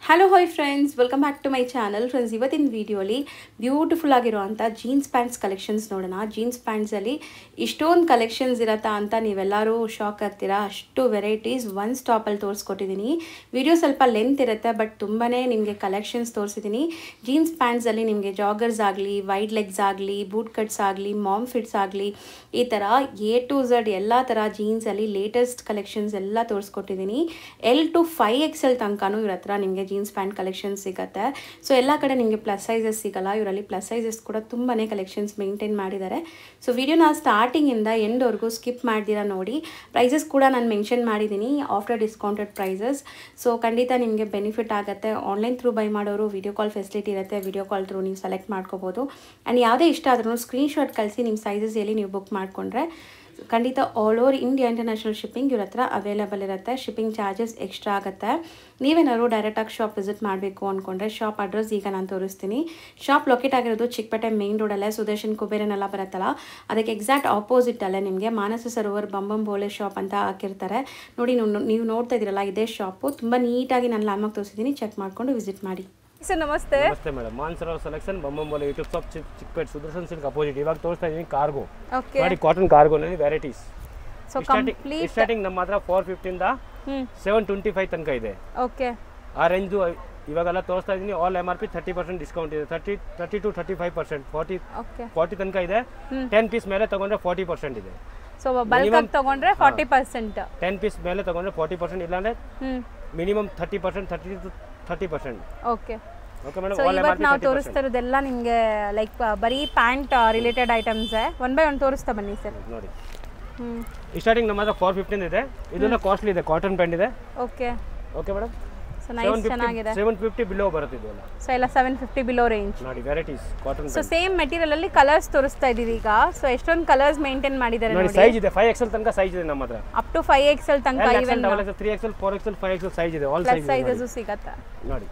Hello hi friends, welcome back to my channel. Friends, ಇವತ್ತಿನ ವಿಡಿಯೋಲಿ beautiful ಆಗಿರುವಂಥ jeans pants collections ನೋಡೋಣ. Jeans ಪ್ಯಾಂಟ್ಸಲ್ಲಿ ಇಷ್ಟೊಂದು ಕಲೆಕ್ಷನ್ಸ್ ಇರತ್ತಾ ಅಂತ ನೀವೆಲ್ಲರೂ ಶಾಕ್ ಆಗ್ತೀರಾ. ಅಷ್ಟು ವೆರೈಟೀಸ್ ಒನ್ ಸ್ಟಾಪಲ್ಲಿ ತೋರಿಸ್ಕೊಟ್ಟಿದ್ದೀನಿ. ವಿಡಿಯೋ ಸ್ವಲ್ಪ ಲೆಂತ್ ಇರುತ್ತೆ, ಬಟ್ ತುಂಬಾ ನಿಮಗೆ ಕಲೆಕ್ಷನ್ಸ್ ತೋರಿಸಿದ್ದೀನಿ. ಜೀನ್ಸ್ ಪ್ಯಾಂಟ್ಸಲ್ಲಿ ನಿಮಗೆ ಜಾಗರ್ಸ್ ಆಗಲಿ, ವೈಡ್ ಲೆಗ್ಸ್ ಆಗಲಿ, ಬೂಟ್ ಕಟ್ಸ್ ಆಗಲಿ, ಮಾಮ್ ಫಿಟ್ಸ್ ಆಗಲಿ, ಈ ಥರ A to Z ಎಲ್ಲ ಥರ ಜೀನ್ಸಲ್ಲಿ ಲೇಟೆಸ್ಟ್ ಕಲೆಕ್ಷನ್ಸ್ ಎಲ್ಲ ತೋರಿಸ್ಕೊಟ್ಟಿದ್ದೀನಿ. L to 5XL ತನಕನೂ ಇವ್ರ ಹತ್ರ ನಿಮಗೆ ಜೀನ್ಸ್ ಪ್ಯಾಂಟ್ ಕಲೆಕ್ಷನ್ಸ್ ಸಿಗುತ್ತೆ. ಸೊ ಎಲ್ಲ ಕಡೆ ನಿಮಗೆ ಪ್ಲಸ್ ಸೈಜಸ್ ಸಿಗಲ್ಲ. ಇವರಲ್ಲಿ ಪ್ಲಸ್ ಸೈಜಸ್ ಕೂಡ ತುಂಬಾ ಕಲೆಕ್ಷನ್ಸ್ ಮೇಂಟೈನ್ ಮಾಡಿದ್ದಾರೆ. ಸೊ ವಿಡಿಯೋನ ಸ್ಟಾರ್ಟಿಂಗಿಂದ ಎಂಡ್ವರೆಗೂ ಸ್ಕಿಪ್ ಮಾಡ್ದಿರಾ ನೋಡಿ. ಪ್ರೈಸಸ್ ಕೂಡ ನಾನು ಮೆನ್ಷನ್ ಮಾಡಿದ್ದೀನಿ, ಆಫ್ಟರ್ ಡಿಸ್ಕೌಂಟೆಡ್ ಪ್ರೈಸಸ್. ಸೊ ಖಂಡಿತ ನಿಮಗೆ ಬೆನಿಫಿಟ್ ಆಗುತ್ತೆ. ಆನ್ಲೈನ್ ಥ್ರೂ ಬೈ ಮಾಡೋರು ವಿಡಿಯೋ ಕಾಲ್ ಫೆಸಿಲಿಟಿ ಇರುತ್ತೆ. ವಿಡಿಯೋ ಕಾಲ್ ಥ್ರೂ ನೀವು ಸೆಲೆಕ್ಟ್ ಮಾಡ್ಕೋಬೋದು. ಆ್ಯಂಡ್ ಯಾವುದೇ ಇಷ್ಟ ಆದ್ರೂ ಸ್ಕ್ರೀನ್ಶಾಟ್ ಕಳಿಸಿ ನಿಮ್ಮ ಸೈಜಸ್ ಎಲ್ಲಿ ನೀವು ಬುಕ್ ಮಾಡಿಕೊಂಡ್ರೆ ಖಂಡಿತ all over India international shipping ಇವ್ರ ಹತ್ರ ಅವೈಲೇಬಲ್ ಇರುತ್ತೆ. ಶಿಪ್ಪಿಂಗ್ ಚಾರ್ಜಸ್ ಎಕ್ಸ್ಟ್ರಾ ಆಗುತ್ತೆ. ನೀವೇನಾದ್ರು ಡೈರೆಕ್ಟಾಗಿ ಶಾಪ್ ವಿಸಿಟ್ ಮಾಡಬೇಕು ಅಂದ್ಕೊಂಡ್ರೆ ಶಾಪ್ ಅಡ್ರೆಸ್ ಈಗ ನಾನು ತೋರಿಸ್ತೀನಿ. ಶಾಪ್ ಲೊಕೇಟ್ ಆಗಿರೋದು ಚಿಕ್ಕಪೇಟೆ ಮೇನ್ ರೋಡಲ್ಲೇ, ಸುದರ್ಶನ್ ಕುಬೇರನೆಲ್ಲ ಬರುತ್ತಲ್ಲ ಅದಕ್ಕೆ ಎಕ್ಸಾಕ್ಟ್ ಆಪೋಸಿಟಲ್ಲೇ ನಿಮಗೆ ಮಾನಸ ಸರೋವರ್ ಬಂಬಂ ಬೋಲೆ ಶಾಪ್ ಅಂತ ಹಾಕಿರ್ತಾರೆ ನೋಡಿ. ನೀವು ನೋಡ್ತಾ ಇದ್ದೀರಲ್ಲ, ಇದೇ ಶಾಪು. ತುಂಬ ನೀಟಾಗಿ ನಾನು ಲ್ಯಾಂಡ್ಮಾರ್ಕ್ ತೋರಿಸಿದ್ದೀನಿ, ಚೆಕ್ ಮಾಡಿಕೊಂಡು ವಿಸಿಟ್ ಮಾಡಿ. ಸರ್ ನಮಸ್ತೆ. ನಮಸ್ತೆ ಮೇಡಮ್. ಮಾನ್ಸರೋವರ್ ಸೆಲೆಕ್ಷನ್ ಬಂಬಂಬೋಲೆ YouTube shop Chikkapete Sudarshan silk opposite. ಇವಾಗ ತೋರಿಸ್ತಾ ಇದೀನಿ ಕಾರ್ಗೋ. ನೋಡಿ, ಕಾಟನ್ ಕಾರ್ಗೋನಲ್ಲಿ ವೆರೈಟೀಸ್. ಸೊ ಕಂಪ್ಲೀಟ್ ಸ್ಟಾರ್ಟಿಂಗ್ ನಮ್ಮ ಹತ್ರ 450 ಇಂದ 725 ತನಕ ಇದೆ. ಓಕೆ, ಆ ರೇಂಜ್ ಇವಾಗೆಲ್ಲ ತೋರಿಸ್ತಾ ಇದೀನಿ. ಆಲ್ MRP 30% ಡಿಸ್ಕೌಂಟ್ ಇದೆ. 30 to 35%, 40 ತನಕ ಇದೆ. 10 ಪೀಸ್ ಮೇಲೆ ತಗೊಂಡ್ರೆ 40% ಇದೆ. ಸೊ ಬಲ್ಕ್ ಆಗಿ ತಗೊಂಡ್ರೆ 40%, 10 ಪೀಸ್ ಮೇಲೆ ತಗೊಂಡ್ರೆ 40%, ಇಲ್ಲಾಂದ್ರೆ minimum 30%, 30%. Okay okay madam. So ಇವತ್ತು ನಾವು ತೋರಿಸ್ತಾ ಇರೋದೆಲ್ಲ ನಿಮಗೆ ಲೈಕ್ ಬರೀ pant related items. One by one ತೋರಿಸ್ತಾ ಬನ್ನಿ ಸರ್. ನೋಡಿ, ಸ್ಟಾರ್ಟಿಂಗ್ ನಮ್ಮ ಹತ್ರ 415 ಇದೆ. ಇದೆಲ್ಲ ಕಾಸ್ಟ್ಲಿ ಇದೆ, ಕಾಟನ್ ಪ್ಯಾಂಟ್ ಇದೆ. Okay okay madam. So nice, ಚೆನ್ನಾಗಿದೆ. 750 ಬಿಲೋ ಬರುತ್ತೆ ಇದೆಲ್ಲ. ಸೊ ಎಲ್ಲ 750 ಬಿಲೋ ರೇಂಜ್. ನೋಡಿ, varieties cotton. So same material ಅಲ್ಲಿ ಕಲರ್ಸ್ ತೋರಿಸ್ತಾ ಇದೀವಿ ಈಗ. ಸೊ ಎಷ್ಟೊಂದು ಕಲರ್ಸ್ ಮೇಂಟೈನ್ ಮಾಡಿದ್ದಾರೆ ನೋಡಿ. ನೋಡಿ, ಸೈಜ್ ಇದೆ 5XL ತನಕ ಸೈಜ್ ಇದೆ ನಮ್ಮ ಹತ್ರ. ಅಪ್ ಟು 5XL ತನಕ, even 3XL, 4XL, 5XL size ಇದೆ. ಆಲ್ ಪ್ಲಸ್ ಸೈಜಸ್ ಸಿಗುತ್ತೆ ನೋಡಿ.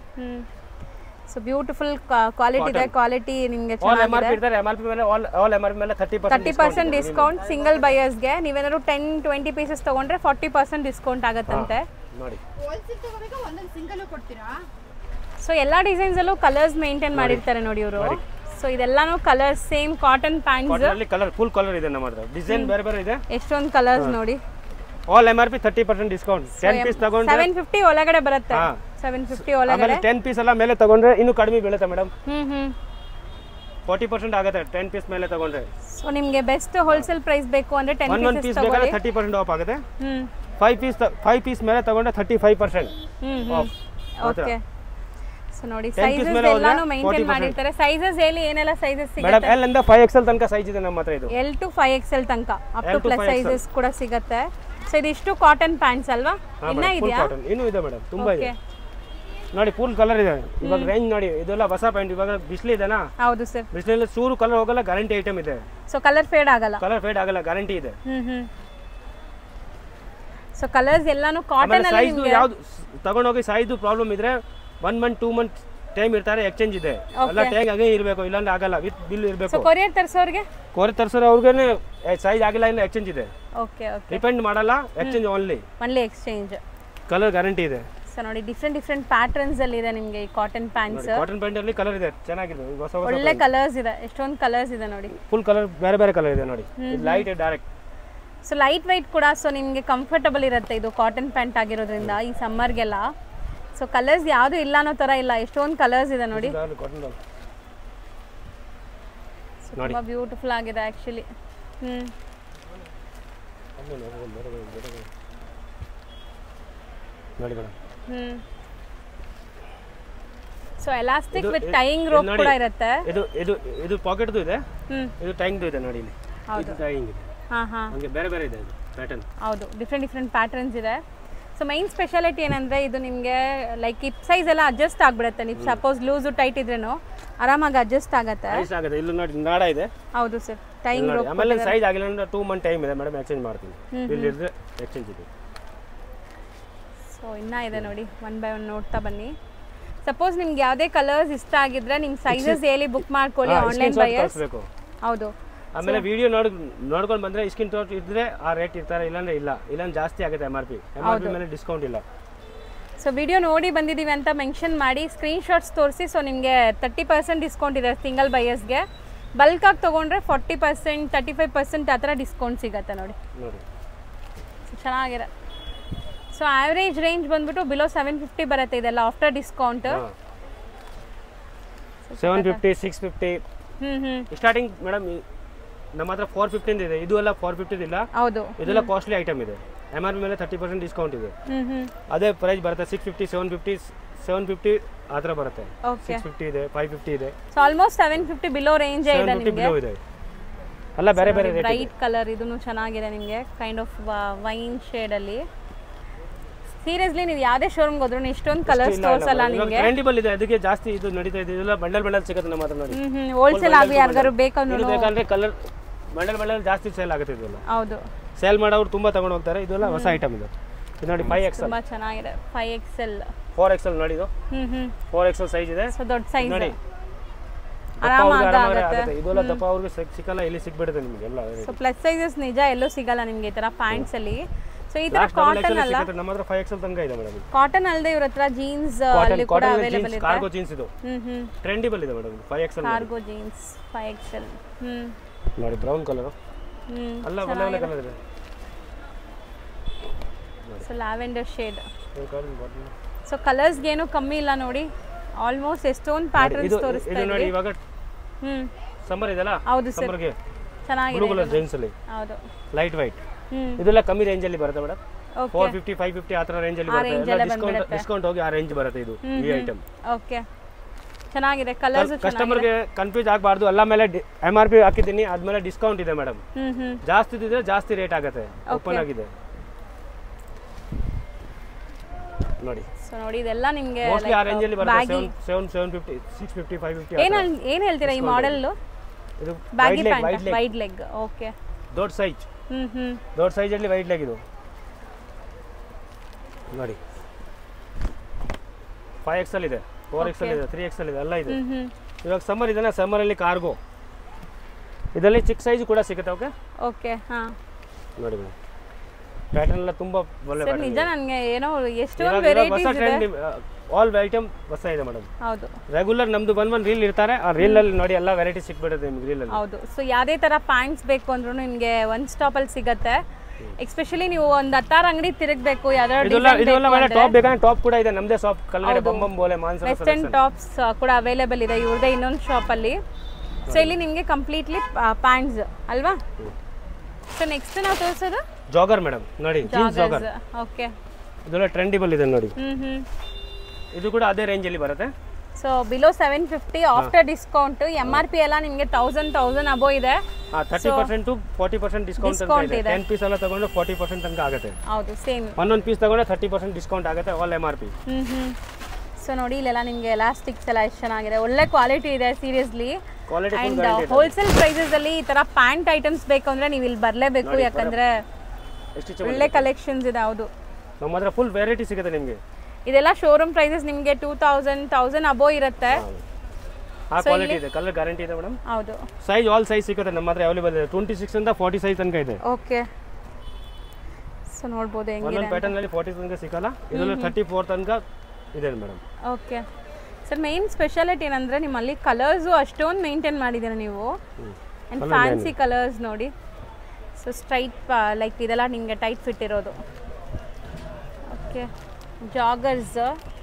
ಸೊ ಬ್ಯೂಟಿಫುಲ್ ಕ್ವಾಲಿಟಿ ಇದೆ. ಕ್ವಾಲಿಟಿ ನಿಮಗೆ ಆಲ್ ಚೆನ್ನಾಗಿದೆ. MRP ಇರ್ತಾರೆ. MRP ಮೇಲೆ ಆಲ್ MRP ಮೇಲೆ 30% ಡಿಸ್ಕೌಂಟ್. ಸಿಂಗಲ್ ಬಯರ್ಸ್ಗೆ ನೀವೇನಾದ್ರು 10-20 ಪೀಸಸ್ ತಗೊಂಡ್ರೆ 40% ಡಿಸ್ಕೌಂಟ್ ಆಗುತ್ತಂತೆ ನೋಡಿ. ಸೊ ಎಲ್ಲ ಡಿಸೈನ್ಸ್ ಅಲ್ಲೂ ಕಲರ್ಸ್ ಮೇಂಟೈನ್ ಮಾಡಿರ್ತಾರೆ ನೋಡಿ ಇವರು. ಸೊ ಇದೆಲ್ಲಾನು colours same cotton pants. Cotton ಅಲ್ಲಿ ಕಲರ್ ಫುಲ್ ಕಲರ್ ಇದೆ ನಮ್ಮ ಹತ್ರ. ಡಿಸೈನ್ ಬೇರೆ ಬೇರೆ ಇದೆ. ಎಷ್ಟೊಂದು ಕಲರ್ಸ್ ನೋಡಿ. All MRP 30% discount. 10 ಪೀಸ್ ತಗೊಂಡ್ರೆ 750 ಒಳಗಡೆ ಬರುತ್ತೆ. 750 ಒಳಗಡೆ. 10 ಪೀಸ್ ಎಲ್ಲ ಮೇಲೆ ತಗೊಂಡ್ರೆ ಇನ್ನು ಕಡಿಮೆ ಬೀಳುತ್ತೆ ಮೇಡಮ್. 40% ಆಗುತ್ತೆ 10 ಪೀಸ್ ಮೇಲೆ ತಗೊಂಡ್ರೆ. ಸೊ ನಿಮಗೆ ಬೆಸ್ಟ್ ಹೋಲ್ಸೇಲ್ ಪ್ರೈಸ್ ಬೇಕು ಅಂದ್ರೆ 10 ಪೀಸ್ ಬೇಕಾದ್ರೆ 30% ಆಫ್ ಆಗುತ್ತೆ. 5 ಪೀಸ್ ಮೇಲೆ ತಗೊಂಡ್ರೆ 35% ಆಫ್. ಓಕೆ. ಸೊ ನೋಡಿ, ಸೈಜಸ್ ಎಲ್ಲಾನು ಮೇಂಟೈನ್ ಮಾಡಿರ್ತಾರೆ. ಸೈಜಸ್ ಹೇಳಿ, ಏನೆಲ್ಲ ಸೈಜಸ್ ಸಿಗುತ್ತೆ ಮೇಡಂ? L ಇಂದ 5XL ತನಕ ಸೈಜ್ ಇದೆ ನಮ್ಮ ಹತ್ರ. ಇದು L to 5XL ತನಕ, ಅಪ್ ಟು ಪ್ಲಸ್ ಸೈಜಸ್ ಕೂಡ ಸಿಗುತ್ತೆ. ಸೊ ಇದಿಷ್ಟು ಕಾಟನ್ ಪ್ಯಾಂಟ್ಸ್ ಅಲ್ವಾ? ಇನ್ನ ಇದೆಯಾ? ಇನ್ನೂ ಇದೆ ಮೇಡಂ, ತುಂಬಾ ಇದೆ ನೋಡಿ. ಫುಲ್ ಕಲರ್ ಇದೆ. ಇವಾಗ ರೇಂಜ್ ನೋಡಿ, ಇದೆಲ್ಲ ಹೊಸ ಪ್ಯಾಂಟ್. ಇವಾಗ ಬಿಸಿಲು ಇದೆನಾ? ಹೌದು ಸರ್. ಬಿಸಿಲಲ್ಲಿ ಚೂರು ಕಲರ್ ಹೋಗಲ್ಲ, ಗ್ಯಾರಂಟಿ ಐಟಮ್ ಇದೆ. ಸೊ ಕಲರ್ ಫೇಡ್ ಆಗಲ್ಲ? ಕಲರ್ ಫೇಡ್ ಆಗಲ್ಲ, ಗ್ಯಾರಂಟಿ ಇದೆ. ಸೊ ಕಲರ್ಸ್ ಎಲ್ಲಾನು ಕಾಟನ್ ಅಲ್ಲಿ. ಸೈಜ್ ಯಾವುದು ತಗೊಂಡೋಗಿ ಸೈಜ್ ಪ್ರಾಬ್ಲಮ್ ಇದ್ರೆ 1 month 2 month ಟೈಮ್ ಇರ್ತಾರೆ. ಎಕ್ಸ್ಚೇಂಜ್ ಇದೆ. ಎಲ್ಲ ಟ್ಯಾಗ್ ಆಗೇ ಇರಬೇಕು, ಇಲ್ಲಾಂದ್ರೆ ಆಗಲ್ಲ. ವಿತ್ ಬಿಲ್ ಇರಬೇಕು. ಸೊ ಕೊರಿಯರ್ ತರಿಸೋರಿಗೆ? ಕೊರಿಯರ್ ತರಿಸೋರು ಅವ್ರಿಗೆ ಸೈಜ್ ಆಗಿಲ್ಲ ಇಲ್ಲ ಎಕ್ಸ್ಚೇಂಜ್ ಇದೆ. Okay okay. ಡಿಪೆಂಡ್ ಮಾಡಲ್ಲ, exchange only exchange. Colour guarantee ಇದೆ. ಸೊ ನೋಡಿ, ಡಿಫ್ರೆಂಟ್ ಪ್ಯಾಟರ್ನ್ಸ್ ಅಲ್ಲಿ ಇದೆ ನಿಮಗೆ ಈ ಕಾಟನ್ ಪ್ಯಾಂಟ್ಸ್. ಕಾಟನ್ ಪ್ಯಾಂಟ್ ಅಲ್ಲಿ ಕಲರ್ ಇದೆ, ಚೆನ್ನಾಗಿದೆ. ಒಳ್ಳೆ ಕಲರ್ಸ್ ಇದೆ, ಎಷ್ಟೊಂದು ಕಲರ್ಸ್ ಇದೆ ನೋಡಿ. ಫುಲ್ ಕಲರ್ ಬೇರೆ ಬೇರೆ ಕಲರ್ ಇದೆ ನೋಡಿ. Light direct. So light white ಕೂಡ. ಸೊ ನಿಮಗೆ ಕಂಫರ್ಟಬಲ್ ಇರುತ್ತೆ ಇದು ಕಾಟನ್ ಪ್ಯಾಂಟ್ ಆಗಿರೋದ್ರಿಂದ ಈ ಸಮ್ಮರ್ಗೆಲ್ಲ. ಸೊ ಕಲರ್ಸ್ ಯಾವುದು ಇಲ್ಲ ಅನ್ನೋ ಥರ ಇಲ್ಲ, ಎಷ್ಟೊಂದು ಕಲರ್ಸ್ ಇದೆ ನೋಡಿ. ತುಂಬ ಬ್ಯೂಟಿಫುಲ್ ಆಗಿದೆ ಆ್ಯಕ್ಚುಲಿ. ನೋಡಿ madam. So elastic with tying rope ಕೂಡ ಇರುತ್ತೆ. ಇದು ಪಾಕೆಟ್ದು ಇದೆ, ಇದು ಟೈಯಿಂಗ್ದು ಇದೆ ನೋಡಿ. ಇಲ್ಲಿ ಹೌದು, ಟೈಯಿಂಗ್ ಇದೆ. ಹಂಗೆ ಬೇರೆ ಬೇರೆ ಇದೆ ಪ್ಯಾಟರ್ನ್. ಹೌದು, ಡಿಫ್ರೆಂಟ್ ಪ್ಯಾಟರ್ನ್ಸ್ ಇದೆ. ಸೊ ಮೈನ್ ಸ್ಪೆಷಾಲಿಟಿ ಏನಂದರೆ ಇದು ನಿಮಗೆ ಲೈಕ್ ಹಿಪ್ ಸೈಜ್ ಎಲ್ಲ ಅಡ್ಜಸ್ಟ್ ಆಗಿಬಿಡುತ್ತೆ. ನೀವು ಸಪೋಸ್ ಲೂಸು ಟೈಟ್ ಇದ್ರೂ ಆರಾಮಾಗಿ ಅಡ್ಜಸ್ಟ್ ಆಗುತ್ತೆ. ಇಲ್ಲಿ ನೋಡಿ ನಾಡ ಇದೆ. ಹೌದು ಸರ್, ಟೈಯಿಂಗ್ ರೋಪ್. ಆಮೇಲೆ ಸೈಜ್ ಆಗಿಲ್ಲ ಅಂದ್ರೆ 2 month ಟೈಮ್ ಇದೆ ಮೇಡಮ್, ಎಕ್ಸ್ಚೇಂಜ್ ಮಾಡ್ತೀನಿ. ಬಿಲ್ ಇದ್ರೆ ಎಕ್ಸ್ಚೇಂಜ್ ಇದೆ. ಸೊ ಇನ್ನೂ ಇದೆ ನೋಡಿ, ಒನ್ ಬೈ ಒನ್ ನೋಡ್ತಾ ಬನ್ನಿ. ಸಪೋಸ್ ನಿಮ್ಗೆ ಯಾವುದೇ ಕಲರ್ಸ್ ಇಷ್ಟ ಆಗಿದ್ರೆ ನಿಮ್ಮ ಸೈಜಸ್ ಹೇಳಿ ಬುಕ್ ಮಾಡ್ಕೊಳ್ಳಿ ಆನ್ಲೈನ್ ಬೈಯರ್ಸ್. ಹೌದು. ಆಮೇಲೆ ವಿಡಿಯೋ ನೋಡ್ಕೊಂಡು ಬಂದ್ರೆ ಸ್ಕಿನ್ ಟೋಟ್ ಇದ್ರೆ ಆ ರೇಟ್ ಇರ್ತಾರೆ, ಇಲ್ಲಾಂದ್ರೆ ಇಲ್ಲ. ಇಲ್ಲಾಂದ್ರೆ ಜಾಸ್ತಿ ಆಗುತ್ತೆ MRP ಮೇಲೆ ಡಿಸ್ಕೌಂಟ್ ಇಲ್ಲ. ಸೊ ವಿಡಿಯೋ ನೋಡಿ ಬಂದಿದ್ದೀವಿ ಅಂತ ಮೆನ್ಷನ್ ಮಾಡಿ ಸ್ಕ್ರೀನ್ಶಾಟ್ಸ್ ತೋರಿಸಿ. ಸೊ ನಿಮಗೆ 30% ಡಿಸ್ಕೌಂಟ್ ಇದೆ ಸಿಂಗಲ್ ಬೈಯರ್ಸ್ಗೆ. ಬಲ್ಕಾಗಿ ತೊಗೊಂಡ್ರೆ 40%, 35% ಆ ಥರ ಡಿಸ್ಕೌಂಟ್ ಸಿಗುತ್ತೆ ನೋಡಿ. ಚೆನ್ನಾಗಿದೆ. ಸೊ ಆವ್ರೇಜ್ ರೇಂಜ್ ಬಂದ್ಬಿಟ್ಟು ಬಿಲೋ 750 ಬರುತ್ತೆ ಇದೆಲ್ಲ ಆಫ್ಟರ್ ಡಿಸ್ಕೌಂಟ್. 750 650 starting madam. ನಮ್ಮ ಹತ್ರ 450 ಇದೆ, ಇದು ಎಲ್ಲ 450 ಇಲ್ಲ. ಹೌದು, ಇದೆಲ್ಲ ಕಾಸ್ಟ್ಲಿ ಐಟಮ್ ಇದೆ. MRP ಮೇಲೆ 30% ಡಿಸ್ಕೌಂಟ್ ಇದೆ. ಅದೇ ಪ್ರೈಸ್ ಬರುತ್ತೆ 650 750 ಆ ಥರ ಬರುತ್ತೆ. 650 ಇದೆ, 550 ಇದೆ. ಸೊ ಆಲ್ಮೋಸ್ಟ್ 750 ಬಿಲೋ ರೇಂಜ್ ಇದೆ ನಿಮಗೆ. ಬಿಲೋ ಇದೆ ಎಲ್ಲ ಬೇರೆ ಬೇರೆ ರೇಟ್. ಬ್ರೈಟ್ ಕಲರ್ ಇದನ್ನು ಚೆನ್ನಾಗಿದೆ ನಿಮಗೆ, ಕೈಂಡ್ ಆಫ್ ವೈನ್ ಶೇಡ್ ಅಲ್ಲಿ. ಸೀರಿಯಸ್ಲಿ ನೀವು ಯಾವುದೇ ಶೋರೂಮ್ಗೆ ಹೋದ್ರು ಇಷ್ಟೊಂದು ಕಲರ್ಸ್ ತೋರಿಸಲ್ಲ ನಿಮಗೆ. ಟ್ರೆಂಡಿಬಲ್ ಇದೆ, ಅದಕ್ಕೆ ಜಾಸ್ತಿ ಇದು ನಡೀತಾ ಇದೆ. ಇದೆಲ್ಲ ಬಂಡಲ್ ಸಿಗುತ್ತೆ ನಮ್ಮ ಹತ್ರ ನೋಡಿ. ಹೋಲ್ಸೇಲ್ ಆಗಿ ಯಾರಿಗಾರು ಬೇಕಂದ್ರೆ ಕಲರ್ ಬಂಡಲ್ ಜಾಸ್ತಿ ಸೇಲ್ ಆಗುತ್ತೆ. ಇದೆಲ್ಲ ಹೌದು, ಸೇಲ್ ಮಾಡೋರು ತುಂಬಾ ತಗೊಂಡು ಹೋಗ್ತಾರೆ. ಇದೆಲ್ಲ ಹೊಸ ಐಟಮ್ ಇದು. ಇದು ನೋಡಿ 5XL ತುಂಬಾ ಚೆನ್ನಾಗಿದೆ. 5XL 4XL ನೋಡಿ. ಇದು 4XL ಸೈಜ್ ಇದೆ. ಸೊ ದೊಡ್ಡ ಸೈಜ್ ನೋಡಿ, ಆರಾಮಾಗುತ್ತೆ. ಇದೆಲ್ಲ ದಪ್ಪ ಅವ್ರಿಗೆ ಸಿಕ್ಕಲ್ಲ, ಇಲ್ಲಿ ಸಿಗ್ಬಿಡುತ್ತೆ ನಿಮಗೆ ಎಲ್ಲ. ಸೊ ಪ್ಲಸ್ ಸೈಜಸ್ ನಿಜ ಎಲ್ಲೂ ಸಿಗಲ್ಲ ನಿಮಗೆ ಈ ತರ ಪ್ಯಾಂಟ್ಸ್ ಅಲ್ಲಿ. ಸೊ ಈ ತರ ಕಾಟನ್ ಅಲ್ಲ, ನಮ್ಮ ಹತ್ರ 5XL ತನಕ ಇದೆ ಮೇಡಮ್. ಕಾಟನ್ ಅಲ್ಲದೆ ಇವ್ರ ಹತ್ರ ಜೀನ್ಸ್ ಅಲ್ಲಿ ಕೂಡ ಅವೈಲೇಬಲ್ ಇದೆ. ಕಾರ್ಗೋ ಜೀನ್ಸ್ ಇದು ಟ್ರೆಂಡಿಬಲ್ ಇದೆ madam. 5XL cargo jeans 5XL. ನೋಡಿ ಬ್ರೌನ್ ಕಲರ್ ಅಲ್ಲ, ಒಳ್ಳೆ ಕಲರ್ ಇದೆ. So lavender shade. So colours ಏನು ಕಮ್ಮಿ ಇಲ್ಲ ನೋಡಿ. ಆಲ್ಮೋಸ್ಟ್ ಎಷ್ಟೊಂದು ಪ್ಯಾಟರ್ನ್ಸ್ ತೋರಿಸ್ತಾ ಇದೆ ನೋಡಿ. ಇವಾಗ ಸಮ್ಮರ್ ಇದೆಲ್ಲ, ಹೌದು ಸರ್, ಸಮ್ಮರ್ಗೆ ಚೆನ್ನಾಗಿದೆ. ಬ್ಲೂ ಕಲರ್ ಜೀನ್ಸ್ ಅಲ್ಲಿ ಹೌದು, ಲೈಟ್ ವೈಟ್. ಇದೆಲ್ಲ ಕಮ್ಮಿ ರೇಂಜ್ ಅಲ್ಲಿ ಬರುತ್ತೆ ಮೇಡಮ್. 450 550 ಆ ತರ ರೇಂಜ್ ಅಲ್ಲಿ ಬರುತ್ತೆ. ಡಿಸ್ಕೌಂಟ್ ಹೋಗಿ ಆ ರೇಂಜ್ ಬರುತ್ತೆ ಇದು ಈ ಐಟಮ್. ಓಕೆ, ಚೆನ್ನಾಗಿದೆ. ಕಲರ್ಸ್ ಕಸ್ಟಮರ್ಗೆ ಕನ್ಫ್ಯೂಸ್ ಆಗಬಾರ್ದು. ಎಲ್ಲ ಮೇಲೆ MRP ಹಾಕಿದ್ದೀನಿ, ಅದ್ಮೇಲೆ ಡಿಸ್ಕೌಂಟ್ ಇದೆ ಮೇಡಮ್. ಜಾಸ್ತಿ ಇದ್ರೆ ಜಾಸ್ತಿ ರೇಟ್ ಆಗುತ್ತೆ. ಓಪನ್ ಆಗಿದೆ ನೋಡಿ. ಸೊ ನೋಡಿ ಇದೆಲ್ಲ ನಿಮಗೆ ಮೋಸ್ಟ್ಲಿ ಆ ರೇಂಜ್ ಅಲ್ಲಿ ಬರುತ್ತೆ. 750 650 550. ಏನು ಹೇಳ್ತೀರಾ ಈ ಮಾಡೆಲ್? ಇದು baggy pant wide leg. Okay, ದೊಡ್ಡ ಸೈಜ್. ದೊಡ್ಡ ಸೈಜ್ ಅಲ್ಲಿ ವೈಡ್ ಲೆಗ್ ಇದು ನೋಡಿ. 5XL ಇದೆ, 4XL ಇದೆ, 3XL ಇದೆ, ಎಲ್ಲ ಇದೆ. ಇವಾಗ ಸಮ್ಮರ್ ಇದನ್ನ ಸಮ್ಮರ್ ಅಲ್ಲಿ ಕಾರ್ಗೋ ಇದರಲ್ಲಿ ಚಿಕ್ಕ ಸೈಜ್ ಕೂಡ ಸಿಗುತ್ತೆ. ಓಕೆ ಓಕೆ, ಹಾ ನೋಡಿ ಮೇಡಮ್, ಪ್ಯಾಟರ್ನ್ ಎಲ್ಲ ತುಂಬಾ ಒಳ್ಳೆ ಪ್ಯಾಟರ್ನ್. ನಿಜ ನನಗೆ ಏನೋ ಎಷ್ಟೊಂದು ವೆರೈಟೀಸ್ ಇದೆ. ಆಲ್ ಐಟಮ್ ಹೊಸ ಇದೆ ಮೇಡಮ್. ಹೌದು, ರೆಗ್ಯುಲರ್ ನಮ್ದು ಒಂದ್ ರೀಲ್ ಇರ್ತಾರೆ. ಆ ರೀಲ್ ಅಲ್ಲಿ ನೋಡಿ ಎಲ್ಲ ವೆರೈಟಿ ಸಿಕ್ಬಿಡುತ್ತೆ ನಿಮ್ಗೆ ರೀಲ್ ಅಲ್ಲಿ. ಹೌದು. ಸೊ ಯಾವುದೇ ತರ ಪ್ಯಾಂಟ್ಸ್ ಬೇಕು ಅಂದ್ರೂ ನಿಮಗೆ ಒನ್ ಸ್ಟಾಪ್ ಅಲ್ಲಿ ಸಿಗುತ್ತೆ. ಎಸ್ಪೆಷಲಿ ನೀವು ಒಂದು 16 ಅಂಗಡಿ ತಿರುಗಬೇಕು, ಯಾವ್ದಾದ್ರು ಟಾಪ್ ಬೇಕಂದ್ರೆ ಟಾಪ್ ಕೂಡ ಇದೆ ನಮ್ದೇ ಶಾಪ್. ಕಲ್ಗಡೆ ಬೊಂಬಂ ಬೋಲೆ ಮಾನ್ಸರ್ ವೆಸ್ಟರ್ನ್ ಟಾಪ್ಸ್ ಕೂಡ ಅವೈಲೇಬಲ್ ಇದೆ ಇವ್ರದೇ ಇನ್ನೊಂದು ಶಾಪ್ ಅಲ್ಲಿ. ಸೊ ಇಲ್ಲಿ ನಿಮಗೆ ಕಂಪ್ಲೀಟ್ಲಿ ಪ್ಯಾಂಟ್ಸ್ ಅಲ್ವಾ? ಸೊ ನೆಕ್ಸ್ಟ್ ನಾವು ತೋರಿಸೋದು ಜಾಗರ್ ಮೇಡಮ್ ನೋಡಿ. Jeans Jagr. ಓಕೆ, ಇದೆಲ್ಲ ಟ್ರೆಂಡಿಬಲ್ ಇದೆ ನೋಡಿ. ಇದು ಕೂಡ ಅದೇ ರೇಂಜ್ ಅಲ್ಲಿ ಬರುತ್ತೆ. So below 750 after discount. MRP ಎಲ್ಲ ನಿಮಗೆ 1000 ಅಬೋ ಇದೆ. 30% to 40% ಡಿಸ್ಕೌಂಟ್ ಇದೆ. 10 ಪೀಸ್ ಎಲ್ಲ ತಗೊಂಡ್ರೆ 40% ತನಕ ಆಗುತ್ತೆ. ಹೌದು, ಸೇಮ್. ಒಂದೊಂದು ಪೀಸ್ ತಗೊಂಡ್ರೆ 30% ಡಿಸ್ಕೌಂಟ್ ಆಗುತ್ತೆ. All MRP. ಸೊ ನೋಡಿ ಇಲ್ಲೆಲ್ಲ ನಿಮಗೆ ಎಲಾಸ್ಟಿಕ್ಸ್ ಎಲ್ಲ ಎಷ್ಟು ಚೆನ್ನಾಗಿದೆ, ಒಳ್ಳೆ ಕ್ವಾಲಿಟಿ ಇದೆ seriously. Quality and wholesale prices ಅಲ್ಲಿ ಈ ತರ ಪ್ಯಾಂಟ್ ಐಟಮ್ಸ್ ಬೇಕು ಅಂದ್ರೆ ನೀವು ಇಲ್ಲಿ ಬರಲೇಬೇಕು, ಯಾಕಂದ್ರೆ ಒಳ್ಳೆ ಕಲೆಕ್ಷನ್ಸ್ ಇದೆ. ಹೌದು, ನಮ್ಮ ಹತ್ರ ಫುಲ್ ವೆರೈಟಿ ಸಿಗುತ್ತೆ ನಿಮಗೆ. ಇದೆಲ್ಲ ಶೋರೂಮ್ ಪ್ರೈಸಸ್ ನಿಮಗೆ 2000 ಅಬೋ ಇರುತ್ತೆ. ಆ ಕ್ವಾಲಿಟಿ ಇದೆ, ಕಲರ್ ಗ್ಯಾರಂಟಿ ಇದೆ ಮೇಡಮ್. ಹೌದು, ಸೈಜ್ ಆಲ್ ಸೈಜ್ ಸಿಗುತ್ತೆ ನಮ್ಮ ಹತ್ರ ಅವೈಲೇಬಲ್ ಇದೆ. 26 ಇಂದ 40 ಸೈಜ್ ತನಕ ಇದೆ. ಓಕೆ, ಸೊ ನೋಡಬಹುದು ಹೆಂಗಿದೆ. ಒಂದೊಂದು ಪ್ಯಾಟರ್ನ್ ಅಲ್ಲಿ 40 ತನಕ ಸಿಗಲ್ಲ, ಇದರಲ್ಲಿ 34 ತನಕ ಇದೆ madam. Okay sir, main speciality ಏನಂದ್ರೆ ನಿಮ್ಮಲ್ಲಿ ಕಲರ್ಸು ಅಷ್ಟೊಂದು ಮೇಂಟೈನ್ ಮಾಡಿದ್ದೀರಾ ನೀವು. ಆ್ಯಂಡ್ ಫ್ಯಾನ್ಸಿ ಕಲರ್ಸ್ ನೋಡಿ. ಸೊ ಸ್ಟ್ರೈಟ್ ಲೈಕ್ ಇದೆಲ್ಲ ನಿಮಗೆ ಟೈಟ್ ಫಿಟ್ ಇರೋದು. Okay, joggers.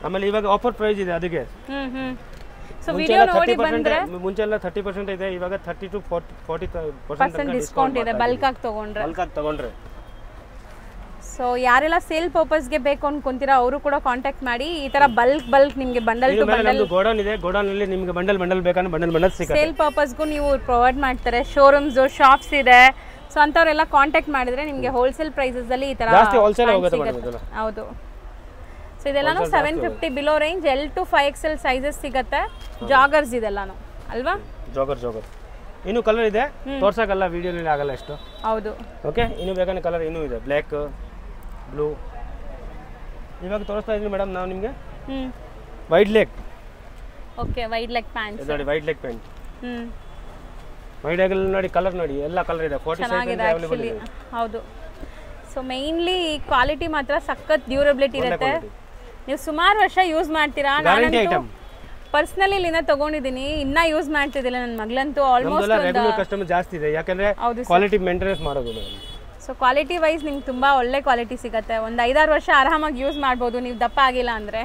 ಆಮೇಲೆ ಇವಾಗ ಆಫರ್ ಪ್ರೈಸ್ ಇದೆ ಅದಕ್ಕೆ. ಸೊ ವಿಡಿಯೋ ನೋಡಿ ಬಂದ್ರೆ ಮುಂಚೆ ಎಲ್ಲ 30% ಇದೆ, ಇವಾಗ 30 to 40% ಡಿಸ್ಕೌಂಟ್ ಇದೆ ಬಲ್ಕ್ ಆಗಿ ತಗೊಂಡ್ರೆ. ಸೊ ಯಾರೆಲ್ಲ ಸೇಲ್ ಪರ್ಪಸ್ಗೆ ಬೇಕು ಅನ್ಕೊಂತೀರಾ ಅವರು ಕೂಡ ಕಾಂಟ್ಯಾಕ್ಟ್ ಮಾಡಿ. ಈ ತರ ಬಲ್ಕ್ ನಿಮಗೆ ಬಂಡಲ್ ಟು ಬಂಡಲ್ ಗೋಡೌನ್ ಇದೆ. ಗೋಡೌನ್ ಅಲ್ಲಿ ನಿಮಗೆ ಬಂಡಲ್ ಬೇಕಂದ್ರೆ ಬಂಡಲ್ ಸಿಗುತ್ತೆ. ಸೇಲ್ ಪರ್ಪಸ್ಗೂ ನೀವು ಪ್ರೊವೈಡ್ ಮಾಡ್ತಾರೆ. ಶೋರೂಮ್ಸ್ ಶಾಪ್ಸ್ ಇದೆ. ಸೊ ಅಂತವರೆಲ್ಲ ಕಾಂಟ್ಯಾಕ್ಟ್ ಮಾಡಿದ್ರೆ ನಿಮಗೆ ಹೋಲ್ಸೇಲ್ ಪ್ರೈಸಸ್ ಅಲ್ಲಿ ಈ ತರ ಜಾಸ್ತಿ ಹೋಲ್ಸೇಲ್ ಹೋಗುತ್ತೆ ಮೇಡಂ ಇದೆಲ್ಲ. ಹೌದು. ಸೊ ಇದೆಲ್ಲಾನು 750 below range L to 5XL sizes ಸಿಗುತ್ತೆ. ಜಾಗರ್ಸ್ ಇದೆಲ್ಲಾನು ಅಲ್ವಾ? ಜಾಗರ್ ಇನ್ನು ಕಲರ್ ಇದೆ, ತೋರ್ಸಕ್ಕಲ್ಲ, ವಿಡಿಯೋನಲ್ಲಿ ಆಗಲ್ಲ ಎಷ್ಟು. ಹೌದು. ಓಕೆ, ಇನ್ನು ಬೇಕಂದ್ರೆ ಕಲರ್ ಇನ್ನೂ ಇದೆ, ಬ್ಲ್ಯಾಕ್, ಬ್ಲೂ. ಇವಾಗ ತೋರಿಸ್ತಾ ಇದ್ದೀನಿ ಮೇಡಮ್ ನಾವು ನಿಮಗೆ wide leg. Okay, wide leg pant ನೋಡಿ, wide leg pant. Wide leg ನೋಡಿ, ಕಲರ್ ನೋಡಿ, ಎಲ್ಲ ಕಲರ್ ಇದೆ. 40 ಸೈಜ್ ಅವೈಲೇಬಲ್ ಇದೆ. ಹೌದು. ಸೊ ಮೇನ್ಲಿ ಕ್ವಾಲಿಟಿ ಮಾತ್ರ ಸಖತ್ ಡ್ಯೂರಬಿಲಿಟಿ ಇರುತ್ತೆ. ನೀವು ಸುಮಾರು ವರ್ಷ ಯೂಸ್ ಮಾಡ್ತೀರಾ. ಗ್ಯಾರಂಟಿ ಐಟಮ್ ಪರ್ಸನಲಿ ಇಲ್ಲಿಂದ ತಗೊಂಡಿದ್ದೀನಿ, ಇನ್ನ ಯೂಸ್ ಮಾಡ್ತಿದ್ದಿಲ್ಲ. ನನ್ನ ಮಗಳಂತೂ ಆಲ್ಮೋಸ್ಟ್ ರೆಗ್ಯುಲರ್ ಕಸ್ಟಮರ್ ಜಾಸ್ತಿ ಇದೆ, ಯಾಕಂದ್ರೆ ಕ್ವಾಲಿಟಿ ಮೇಂಟೆನೆನ್ಸ್ ಮಾಡೋದು. ಸೊ ಕ್ವಾಲಿಟಿ ವೈಸ್ ನಿಮ್ಗೆ ತುಂಬ ಒಳ್ಳೆ ಕ್ವಾಲಿಟಿ ಸಿಗುತ್ತೆ. ಒಂದು 5-6 ವರ್ಷ ಆರಾಮಾಗಿ ಯೂಸ್ ಮಾಡ್ಬೋದು ನೀವು ದಪ್ಪ ಆಗಿಲ್ಲ ಅಂದರೆ.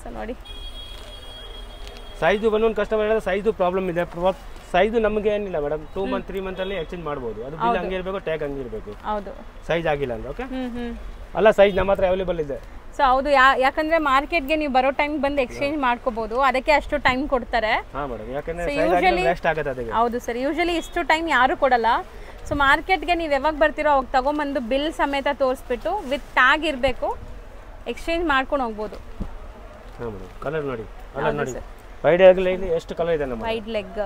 ಸೊ ನೋಡಿ ಸೈಜು ಒಂದೊಂದು ಕಸ್ಟಮರ್ ಹೇಳಿದ್ರೆ ಸೈಜು ಪ್ರಾಬ್ಲಮ್ ಇದೆ. ಸೈಜು ನಮಗೆ ಏನಿಲ್ಲ ಮೇಡಮ್, 2 ಮಂತ್ 3 ಮಂತಲ್ಲಿ ಎಕ್ಸ್ಚೇಂಜ್ ಮಾಡ್ಬೋದು. ಅದು ಬಿಲ್ ಹಂಗಿರಬೇಕು, ಟ್ಯಾಗ್ ಹಂಗಿರಬೇಕು. ಹೌದು, ಸೈಜ್ ಆಗಿಲ್ಲ ಅಂದ್ರೆ ಓಕೆ. ಅಲ್ಲ ಸೈಜ್ ನಮ್ಮ ಹತ್ರ ಅವೈಲೇಬಲ್ ಇದೆ. ಸೊ ಹೌದು, ಯಾಕಂದ್ರೆ ಮಾರ್ಕೆಟ್ಗೆ ನೀವು ಬರೋ ಟೈಮ್ ಬಂದು ಎಕ್ಸ್ಚೇಂಜ್ ಮಾಡ್ಕೋಬಹುದು, ಅದಕ್ಕೆ ಅಷ್ಟು ಟೈಮ್ ಕೊಡ್ತಾರೆ. ಹೌದು ಸರ್, ಯೂಶಲಿ ಇಷ್ಟು ಟೈಮ್ ಯಾರು ಕೊಡಲ್ಲ. ಸೊ ಮಾರ್ಕೆಟ್ಗೆ ನೀವು ಯಾವಾಗ ಬರ್ತೀರೋ ಅವಾಗ ತಗೊಂಬಂದು ಬಿಲ್ ಸಮೇತ ತೋರಿಸ್ಬಿಟ್ಟು ವಿತ್ ಟ್ಯಾಗ್ ಇರಬೇಕು, ಎಕ್ಸ್ಚೇಂಜ್ ಮಾಡ್ಕೊಂಡು ಹೋಗ್ಬೋದು. ಕಲರ್ ನೋಡಿ, ಕಲರ್ ನೋಡಿ, ವೈಡ್ ಆಗಲಿ ಎಷ್ಟು ಕಲರ್ ಇದೆ ನಮ್ಮ wide leg,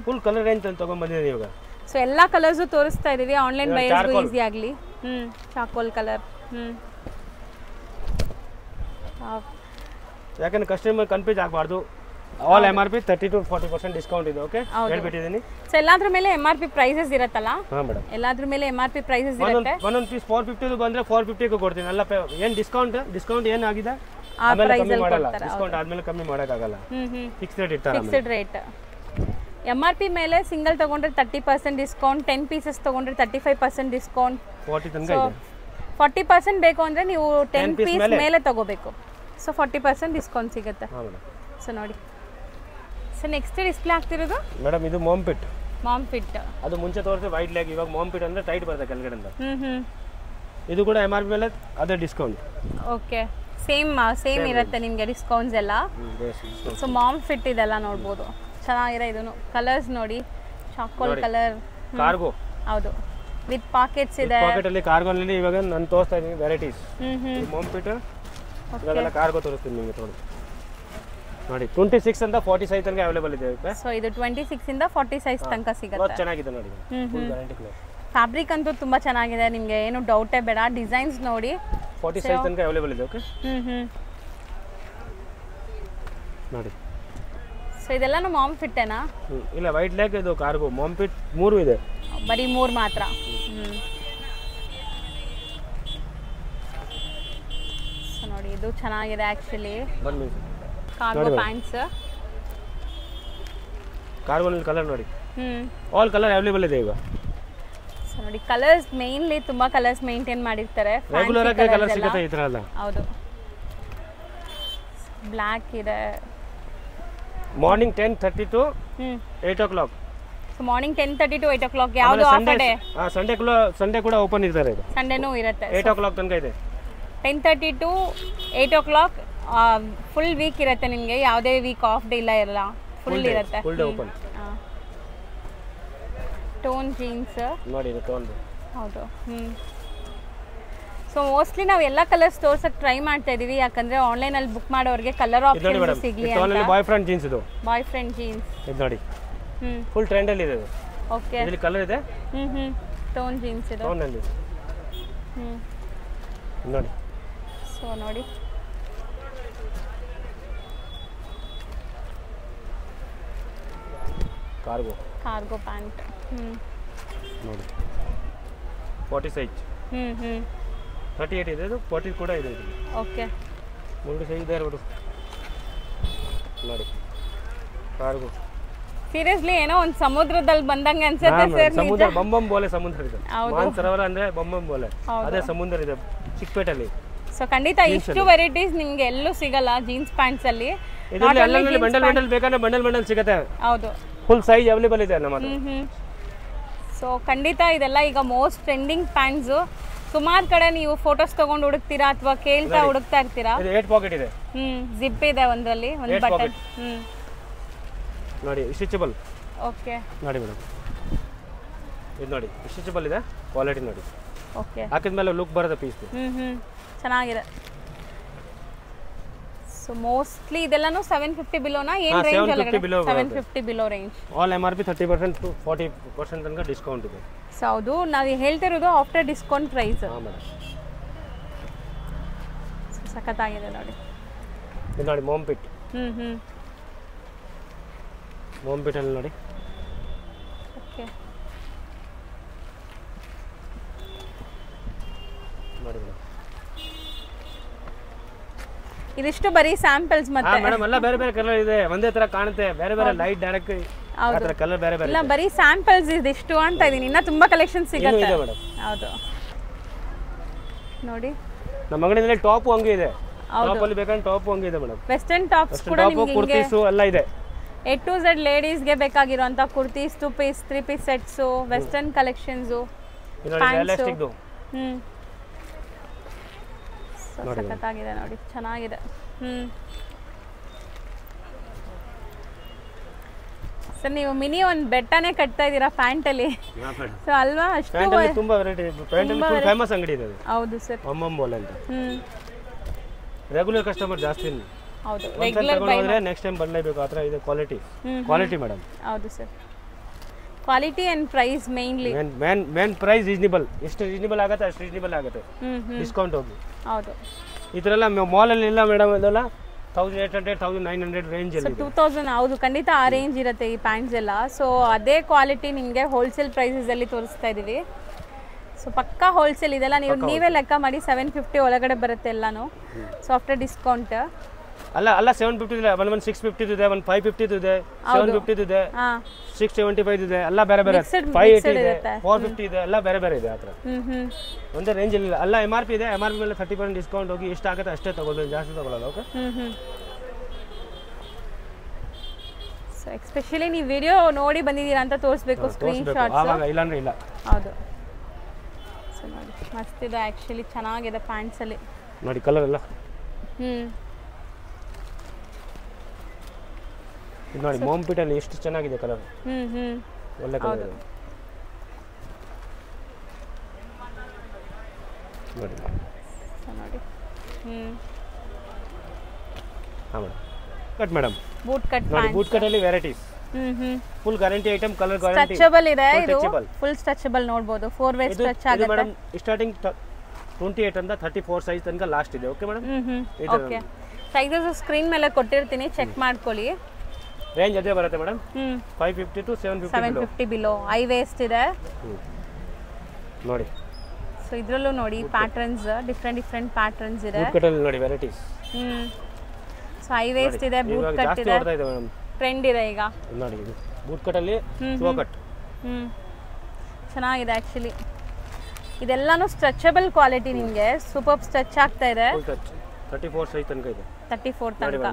full colour range ಅಂತ ತಗೊಂಡ್ ಬಂದಿದ್ದೀವಿ ಇವಾಗ. ಸೊ ಎಲ್ಲಾ ಕಲರ್ಸ್ ತೋರಿಸ್ತಾ ಇದೀವಿ ಆನ್ಲೈನ್ ಬೈಯರ್ಸ್ಗೂ ಈಸಿ ಆಗಲಿ. ಚಾಕೋಲ್ ಕಲರ್. ಯಾಕಂದ್ರೆ ಕಸ್ಟಮರ್ ಕನ್ಫ್ಯೂಸ್ ಆಗಬಾರ್ದು. ಆಲ್ MRP 30 to 40% ಡಿಸ್ಕೌಂಟ್ ಇದೆ. ಓಕೆ, ಹೇಳ್ಬಿಟ್ಟಿದ್ದೀನಿ. ಸೊ ಎಲ್ಲಾದ್ರ ಮೇಲೆ MRP ಪ್ರೈಸಸ್ ಇರುತ್ತಲ್ಲ? ಹಾಂ ಮೇಡಮ್, ಎಲ್ಲಾದ್ರ ಮೇಲೆ MRP ಪ್ರೈಸಸ್ ಇರುತ್ತೆ. ಒಂದೊಂದು ಪೀಸ್ 450 ಬಂದ್ರೆ 450 ಕೊಡ್ತೀನಿ. ಅಲ್ಲ ಏನು ಡಿಸ್ಕೌಂಟ್ ಏನಾಗಿದೆ ಆಮೇಲೆ ಕಮ್ಮಿ ಮಾಡಲ್ಲ. ಡಿಸ್ಕೌಂಟ್ ಆದ್ಮೇಲೆ ಕಮ್ಮಿ ಮಾಡೋಕ್ಕಾಗಲ್ಲ, ಫಿಕ್ಸ್ಡ್ ರೇಟ್ ಇರ್ತಾರೆ. Fixed rate. MRP ಮೇಲೆ ಸಿಂಗಲ್ ತಗೊಂಡ್ರೆ 30% ಡಿಸ್ಕೌಂಟ್, 10 ಪೀಸಸ್ ತಗೊಂಡ್ರೆ 35% ಡಿಸ್ಕೌಂಟ್, 40 ತನಕ ಇದೆ. 40% ಬೇಕು ಅಂದ್ರೆ ನೀವು 10 ಪೀಸ್ ಮೇಲೆ ತಗೋಬೇಕು. ಸೊ 40% ಡಿಸ್ಕೌಂಟ್ ಸಿಗುತ್ತೆ. ಸೊ ನೋಡಿ, ಸೊ ನೆಕ್ಸ್ಟ್ ಡಿಸ್ಪ್ಲೇ ಆಗ್ತಿರೋದು ಮೇಡಮ್ ಇದು ಮಾಮ್ ಫಿಟ್. ಅದು ಮುಂಚೆ ತೋರಿಸಿ ವೈಡ್ ಲೆಗ್, ಇವಾಗ ಮಾಮ್ ಫಿಟ್ ಅಂದ್ರೆ ಟೈಟ್ ಬರುತ್ತೆ ಕೆಳಗಡೆಯಿಂದ. ಇದು ಕೂಡ MRP ಮೇಲೆ ಅದೇ ಡಿಸ್ಕೌಂಟ್. ಓಕೆ, ಸೇಮ್ ಇರುತ್ತೆ ನಿಮಗೆ ಡಿಸ್ಕೌಂಟ್ಸ್ ಎಲ್ಲ. ಸೊ ಮಾಮ್ ಫಿಟ್ ಇದೆಲ್ಲ ನೋಡ್ಬೋದು, ಚೆನ್ನಾಗಿದೆ. ಇದನ್ನು ಕಲರ್ಸ್ ನೋಡಿ, ಚಾಕೋಲ್ ಕಲರ್, ಕಾರ್ಗೋ. ಹೌದು, ವಿತ್ ಪಾಕೆಟ್ಸ್ ಇದೆ. ಪಾಕೆಟ್ ಅಲ್ಲಿ ಕಾರ್ಗೋ ಅಲ್ಲಿ ಇವಾಗ ನಾನು ತೋರಿಸ್ತಾ ಇದ್ದೀನಿ ವೆರೈಟೀಸ್. ಮಾಮ್ ಫಿಟ್ ಇವಾಗೆಲ್ಲ ಕಾರ್ಗೋ ತೋರಿಸ್ತೀನಿ ನಿಮಗೆ ನೋಡಿ. 26 ಅಂತ 40 ಸೈಜ್ ತನಕ ಅವೈಲೇಬಲ್ ಇದೆ. ಸೊ ಇದು 26 ಇಂದ 40 ಸೈಜ್ ತನಕ ಸಿಗುತ್ತೆ. ಚೆನ್ನಾಗಿದೆ ನೋಡಿ, ಫುಲ್ ಗ್ಯಾರಂಟಿ ಕ್ಲಾತ್. ಫ್ಯಾಬ್ರಿಕ್ ಅಂತೂ ತುಂಬಾ ಚೆನ್ನಾಗಿದೆ, ನಿಮಗೆ ಏನು ಡೌಟೇ ಬೇಡ. ಡಿಸೈನ್ಸ್ ನೋಡಿ, 40 ಸೈಜ್ ತನಕ ಅವೈಲೇಬಲ್ ಇದೆ. ಓಕೆ ನೋಡಿ. ಸೊ ಇದೆಲ್ಲನೂ ಮಾಮ್ ಫಿಟ್ಟೇನಾ? ಇಲ್ಲ, ವೈಟ್ ಲೆಗ್, ಇದು ಕಾರ್ಗೋ, ಮಾಮ್ ಫಿಟ್ 3 ಇದೆ. ಬರೀ 3 ಮಾತ್ರ. ಸೊ ನೋಡಿ, ಇದು ಚೆನ್ನಾಗಿದೆ ಆಕ್ಚುಲಿ. ಕಾರ್ಗೋ ಪ್ಯಾಂಟ್ಸ್, ಕಾರ್ಗೋನಲ್ಲಿ ಕಲರ್ ನೋಡಿ, ಆಲ್ ಕಲರ್ ಅವೈಲೇಬಲ್ ಇದೆ ಈಗ. ಸೊ ನೋಡಿ, ಕಲರ್ಸ್ ಮೇನ್ಲಿ ತುಂಬಾ ಕಲರ್ಸ್ ಮೇಂಟೈನ್ ಮಾಡಿರ್ತಾರೆ. ರೆಗ್ಯುಲರ್ ಆಗಿ ಕಲರ್ ಸಿಗುತ್ತೆ ಈ ತರ ಎಲ್ಲ. ಹೌದು, ಬ್ಲಾಕ್ ಇದೆ. Morning 10:30 to 8 o'clock. So morning 10:30 to 8 o'clock. ಯಾವುದು ಆಫರ್ ಡೇ? ಸಂಡೇ ಕೂಡ ಓಪನ್ ಇರ್ತಾರೆ. ಇದು ಸಂಡೇನೂ ಇರುತ್ತೆ. 8 o'clock ತನಕ ಇದೆ. 10:30 to 8 o'clock ಫುಲ್ ವೀಕ್ ಇರುತ್ತೆ ನಿಮಗೆ. ಯಾವುದೇ ವೀಕ್ ಆಫ್ ಡೇ ಇಲ್ಲ, ಫುಲ್ ಇರುತ್ತೆ. Full day open. Tone jeans ನೋಡಿ, ಇದು ಟೋನ್. ಹೌದು. ಸೊ ಮೋಸ್ಟ್ಲಿ ನಾವು ಎಲ್ಲ ಕಲರ್ಸ್ ತೋರ್ಸಕ್ಕೆ ಟ್ರೈ ಮಾಡ್ತಾ ಇದೀವಿ, ಯಾಕಂದ್ರೆ ಆನ್ಲೈನ್ ಅಲ್ಲಿ ಬುಕ್ ಮಾಡೋರಿಗೆ ಕಲರ್ ಆಪ್ಷನ್ ಸಿಗಲಿ ಅಂತ. ಬಾಯ್ ಫ್ರೆಂಡ್ ಜೀನ್ಸ್, ಇದು ಬಾಯ್ ಫ್ರೆಂಡ್ ಜೀನ್ಸ್. ಇದು ನೋಡಿ, ಫುಲ್ ಟ್ರೆಂಡ್ ಅಲ್ಲಿ ಇದೆ. ಓಕೆ, ಇದರಲ್ಲಿ ಕಲರ್ ಇದೆ. ಟೋನ್ ಜೀನ್ಸ್ ಇದು. ಟೋನ್ ಅಲ್ಲಿ ನೋಡಿ. ಸೊ ನೋಡಿ, ಕಾರ್ಗೋ ಪ್ಯಾಂಟ್ ನೋಡಿ, 40 ಸೈಜ್. 38 ಇದೆ, ಇದು 40 ಕೂಡ ಇದೆ. ಓಕೆ, 3 ಸೈಜ್ ಇದೆ ನೋಡಿ. ಕಾರ್ಗೋ ಸೀರಿಯಸ್ಲಿ ಏನೋ ಒಂದು ಸಮುದ್ರದಲ್ಲಿ ಬಂದಂಗೆ ಅನ್ಸುತ್ತೆ ಸರ್. ಸಮುದ್ರ ಬಂಬಂ ಬೋಲೆ ಸಮುದ್ರ ಇದೆ. ಮಾನಸರೋವರ ಅಂದ್ರೆ ಬಂಬಂ ಬೋಲೆ, ಅದೇ ಸಮುದ್ರ ಇದೆ ಚಿಕ್ಕಪೇಟೆಯಲ್ಲಿ. ಸೊ ಖಂಡಿತ ಇಷ್ಟು ವೆರೈಟೀಸ್ ನಿಮ್ಗೆ ಎಲ್ಲೂ ಸಿಗಲ್ಲ ಜೀನ್ಸ್ ಪ್ಯಾಂಟ್ಸ್ ಅಲ್ಲಿ. ಇದರಲ್ಲಿ ಅಲ್ಲಲ್ಲಿ ಬಂಡಲ್ ಬೇಕಂದ್ರೆ ಬಂಡಲ್ ಸಿಗುತ್ತೆ. ಹೌದು, ಫುಲ್ ಸೈಜ್ ಅವೈಲೇಬಲ್ ಇದೆ ನಮ್ಮ ಹತ್ರ. ಸೊ ಖಂಡಿತ ಇದೆಲ್ಲ ಈಗ ಮೋಸ್ಟ್ ಟ್ರೆಂಡಿಂಗ್ ಪ್ಯಾಂಟ್ಸ್. ಸುಮಾರು ಕಡೆ ನೀವು ಫೋಟೋಸ್ ತಗೊಂಡು ಹುಡುಕ್ತೀರಾ ಅಥವಾ ಕೇಳ್ತಾ ಹುಡುಕ್ತಾ ಇರ್ತೀರಾ. ಇದು 8 ಪಾಕೆಟ್ ಇದೆ. ಜಿಪ್ ಇದೆ ಒಂದರಲ್ಲಿ, ಒಂದು ಬಟನ್. ನೋಡಿ, ಸ್ಟಿಚಬಲ್. ಓಕೆ, ನೋಡಿ ಮೇಡಮ್, ಇದು ನೋಡಿ ಸ್ಟಿಚಬಲ್ ಇದೆ. ಕ್ವಾಲಿಟಿ ನೋಡಿ. ಓಕೆ, ಹಾಕಿದ್ಮೇಲೆ ಲುಕ್ ಬರುತ್ತೆ ಪೀಸ್. ಚೆನ್ನಾಗಿದೆ. ಸೊ ಮೋಸ್ಟ್ಲಿ ಇದೆಲ್ಲನೂ 750 ಬಿಲೋನಾ? ಏನು ರೇಂಜ್ ಒಳಗಡೆ? 750 below range. All MRP 30% to 40% ತನಕ ಡಿಸ್ಕೌಂಟ್ ಇದೆ. ಸೊ ಹೌದು, ನಾವು ಹೇಳ್ತಿರೋದು ಆಫ್ಟರ್ ಡಿಸ್ಕೌಂಟ್ ಪ್ರೈಸ್. ಹಾಂ ಮೇಡಮ್, ಸಖತ್ತಾಗಿದೆ ನೋಡಿ. ಇದು ನೋಡಿ ಮಾಮ್ ಫಿಟ್. ಮಾಮ್ ಫಿಟ್ ಅಲ್ಲಿ ನೋಡಿ. ಓಕೆ, ನೋಡಿ ಮೇಡಮ್, ಇದಿಷ್ಟು ಬರೀ ಸ್ಯಾಂಪಲ್ಸ್ ಮತ್ತೆ ಮೇಡಮ್ ಎಲ್ಲ ಬೇರೆ ಬೇರೆ ಕಲರ್ ಇದೆ, ಒಂದೇ ತರ ಕಾಣುತ್ತೆ, ಬೇರೆ ಬೇರೆ ಲೈಟ್ ಡೈರೆಕ್ಟ್ ಕಲರ್ ಬೇರೆ ಬೇರೆ ಇಲ್ಲ ಬರೀ ಸ್ಯಾಂಪಲ್ಸ್ ಇದಿಷ್ಟು ಅಂತ ಇದೀನಿ, ಇನ್ನ ತುಂಬಾ ಕಲೆಕ್ಷನ್ ಸಿಗುತ್ತೆ ಮೇಡಮ್. ಹೌದು ನೋಡಿ ನಮ್ಮ ಅಂಗಡಿಯಲ್ಲಿ ಟಾಪ್ ಹಂಗೆ ಇದೆ, ಟಾಪ್ ಅಲ್ಲಿ ಬೇಕಂದ್ರೆ ಟಾಪ್ ಹಂಗೆ ಇದೆ ಮೇಡಮ್. ವೆಸ್ಟರ್ನ್ ಟಾಪ್ಸ್ ಕೂಡ ಟಾಪ್ ನಿಮಗೆ ಕುರ್ತೀಸ್ ಎಲ್ಲ ಇದೆ. A to Z ಲೇಡೀಸ್ಗೆ ಬೇಕಾಗಿರುವಂತ kurtis, 2 piece 3 piece sets, western collections, elastic ಸಖತ್ತಾಗಿದೆ ನೋಡಿ, ಚೆನ್ನಾಗಿದೆ. ಸರ್ ನೀವು ಮಿನಿ ಒಂದು ಬೆಟ್ಟನೇ ಕಟ್ತಾ ಇದ್ದೀರಾ ಪ್ಯಾಂಟ್ ಅಲ್ಲಿ, ಸೊ ಅಲ್ವಾ? ಅಷ್ಟು ಪ್ಯಾಂಟ್ ಅಲ್ಲಿ ತುಂಬಾ ವೆರೈಟಿ ಇದೆ, ಪ್ಯಾಂಟ್ ಅಲ್ಲಿ ಫುಲ್ ಫೇಮಸ್ ಅಂಗಡಿ ಇದೆ. ಹೌದು ಸರ್, ಅಮ್ಮಮ್ಮೋಲ್ ಅಂತ. ರೆಗ್ಯುಲರ್ ಕಸ್ಟಮರ್ ಜಾಸ್ತಿ ಇಲ್ಲ. ಹೌದು, ರೆಗ್ಯುಲರ್ ತಗೊಂಡ್ರೆ ನೆಕ್ಸ್ಟ್ ಟೈಮ್ ಬರಲೇಬೇಕು, ಆ ಥರ ಇದೆ ಕ್ವಾಲಿಟಿ. Quality madam. ಹೌದು sir, quality and price mainly. Main price reasonable, ಎಷ್ಟು ರೀಸನೇಬಲ್ ಆಗುತ್ತೆ ಅಷ್ಟು ರೀಸನೇಬಲ್ ಆಗುತ್ತೆ, ಡಿಸ್ಕೌಂಟ್ ಹೋಗಿ. ಹೌದು, ಈ ಥರ ಎಲ್ಲ ಮಾಲಲ್ಲಿ ಇಲ್ಲ ಮೇಡಮ್, ಇದೆಲ್ಲ 1800 1900 ರೇಂಜ್ ಅಲ್ಲಿ. 2000 ಹೌದು, ಖಂಡಿತ ಆ ರೇಂಜ್ ಇರುತ್ತೆ ಈ ಪ್ಯಾಂಟ್ಸ್ ಎಲ್ಲ. ಸೊ ಅದೇ ಕ್ವಾಲಿಟಿ ನಿಮಗೆ ಹೋಲ್ಸೇಲ್ ಪ್ರೈಸಸ್ ಅಲ್ಲಿ ತೋರಿಸ್ತಾ ಇದೀವಿ. ಸೊ ಪಕ್ಕಾ ಹೋಲ್ಸೇಲ್ ಇದೆಲ್ಲ, ನೀವೇ ಲೆಕ್ಕ ಮಾಡಿ 750 ಒಳಗಡೆ ಬರುತ್ತೆ ಎಲ್ಲಾನು. ಸೊ ಆಫ್ಟರ್ ಡಿಸ್ಕೌಂಟ್ ಅಲ್ಲ 750 ಇದೆ, 650 ಇದೆ, 550 ಇದೆ, 750 ಇದೆ, 675 ಇದೆ, ಎಲ್ಲ ಬೇರೆ ಬೇರೆ, 580 ಇದೆ, 450 ಇದೆ, ಎಲ್ಲ ಬೇರೆ ಬೇರೆ ಇದೆ. ಆ ಥರ ಒಂದೇ ರೇಂಜ್ ಇಲ್ಲ, ಎಲ್ಲ MRP ಇದೆ. MRP ಮೇಲೆ 30% ಡಿಸ್ಕೌಂಟ್ ಹೋಗಿ ಎಷ್ಟು ಆಗುತ್ತೆ ಅಷ್ಟೇ ತಗೊಳ್ಳೋದು, ಜಾಸ್ತಿ ತಗೊಳ್ಳೋದು. ಓಕೆ. ಸೊ ಎಸ್ಪೆಷಲಿ ನೀವು ವಿಡಿಯೋ ನೋಡಿ ಬಂದಿದ್ದೀರಾ ಅಂತ ತೋರಿಸ್ಬೇಕು, ಸ್ಕ್ರೀನ್ ಶಾಟ್ಸ್. ಆವಾಗ ಇಲ್ಲಾಂದ್ರೆ ಇಲ್ಲ. ಹೌದು, ಸೊ ನೋಡಿ ಮಸ್ತ್ ಇದೆ ಆ್ಯಕ್ಚುಲಿ, ಚೆನ್ನಾಗಿದೆ ಪ್ಯಾಂಟ್ಸ್ ಅಲ್ಲಿ ನೋಡಿ ಕಲರ್ ಎಲ್ಲ. ಇದು ನೋಡಿ ಮಾಂಪಿಟ್ ಅಲ್ಲಿ ಎಷ್ಟು ಚೆನ್ನಾಗಿದೆ ಕಲರ್, ಒಳ್ಳೆ ಕಲರ್ ಇದೆ ನೋಡಿ. ನೋಡಿ ಹಾಂ madam, cut madam, boot cut ನೋಡಿ ಬೂಟ್ ಕಟ್ ಅಲ್ಲಿ varieties, full guarantee item, colour guarantee, stretchable ಇದೆ, ಇದು ಫುಲ್ ಸ್ಟ್ರೆಚಬಲ್ ನೋಡಬಹುದು, 4 ವೇ ಸ್ಟ್ರೆಚ್ ಆಗುತ್ತೆ ಮೇಡಮ್. ಸ್ಟಾರ್ಟಿಂಗ್ 28 ಅಂತ 34 ಸೈಜ್ ತನಕ ಲಾಸ್ಟ್ ಇದೆ. Okay madam. Okay, sizes screen ಮೇಲೆ ಕೊಟ್ಟಿರ್ತೀನಿ, ಚೆಕ್ ಮಾಡ್ಕೊಳ್ಳಿ. ರೇಂಜ್ ಅದೇ ಬರುತ್ತೆ madam, 550 to 750 below. I waste ಇದೆ ನೋಡಿ. ಸೊ ಇದ್ರಲ್ಲೂ ನೋಡಿ ಪ್ಯಾಟರ್ನ್ಸ್, ಡಿಫ್ರೆಂಟ್ ಪ್ಯಾಟರ್ನ್ಸ್ ಇದೆ. ಬೂಟ್ ಕಟ್ ಅಲ್ಲಿ ನೋಡಿ ವೆರೈಟೀಸ್. ಸೊ ಐ ವೇಸ್ಟ್ ಇದೆ, ಬೂಟ್ ಕಟ್ ಇದೆ, ಟ್ರೆಂಡ್ ಇದೆ ಈಗ ನೋಡಿ. ಇದು ಬೂಟ್ ಕಟ್ ಅಲ್ಲಿ ಸ್ಲೋ ಕಟ್, ಚೆನ್ನಾಗಿದೆ ಆಕ್ಚುಲಿ. ಇದೆಲ್ಲಾನು ಸ್ಟ್ರೆಚಬಲ್ ಕ್ವಾಲಿಟಿ, ನಿಮಗೆ ಸೂಪರ್ ಸ್ಟ್ರೆಚ್ ಆಗ್ತಾ ಇದೆ. 34 ಸೈಜ್ ತನಕ ಇದೆ, 34 ತನಕ.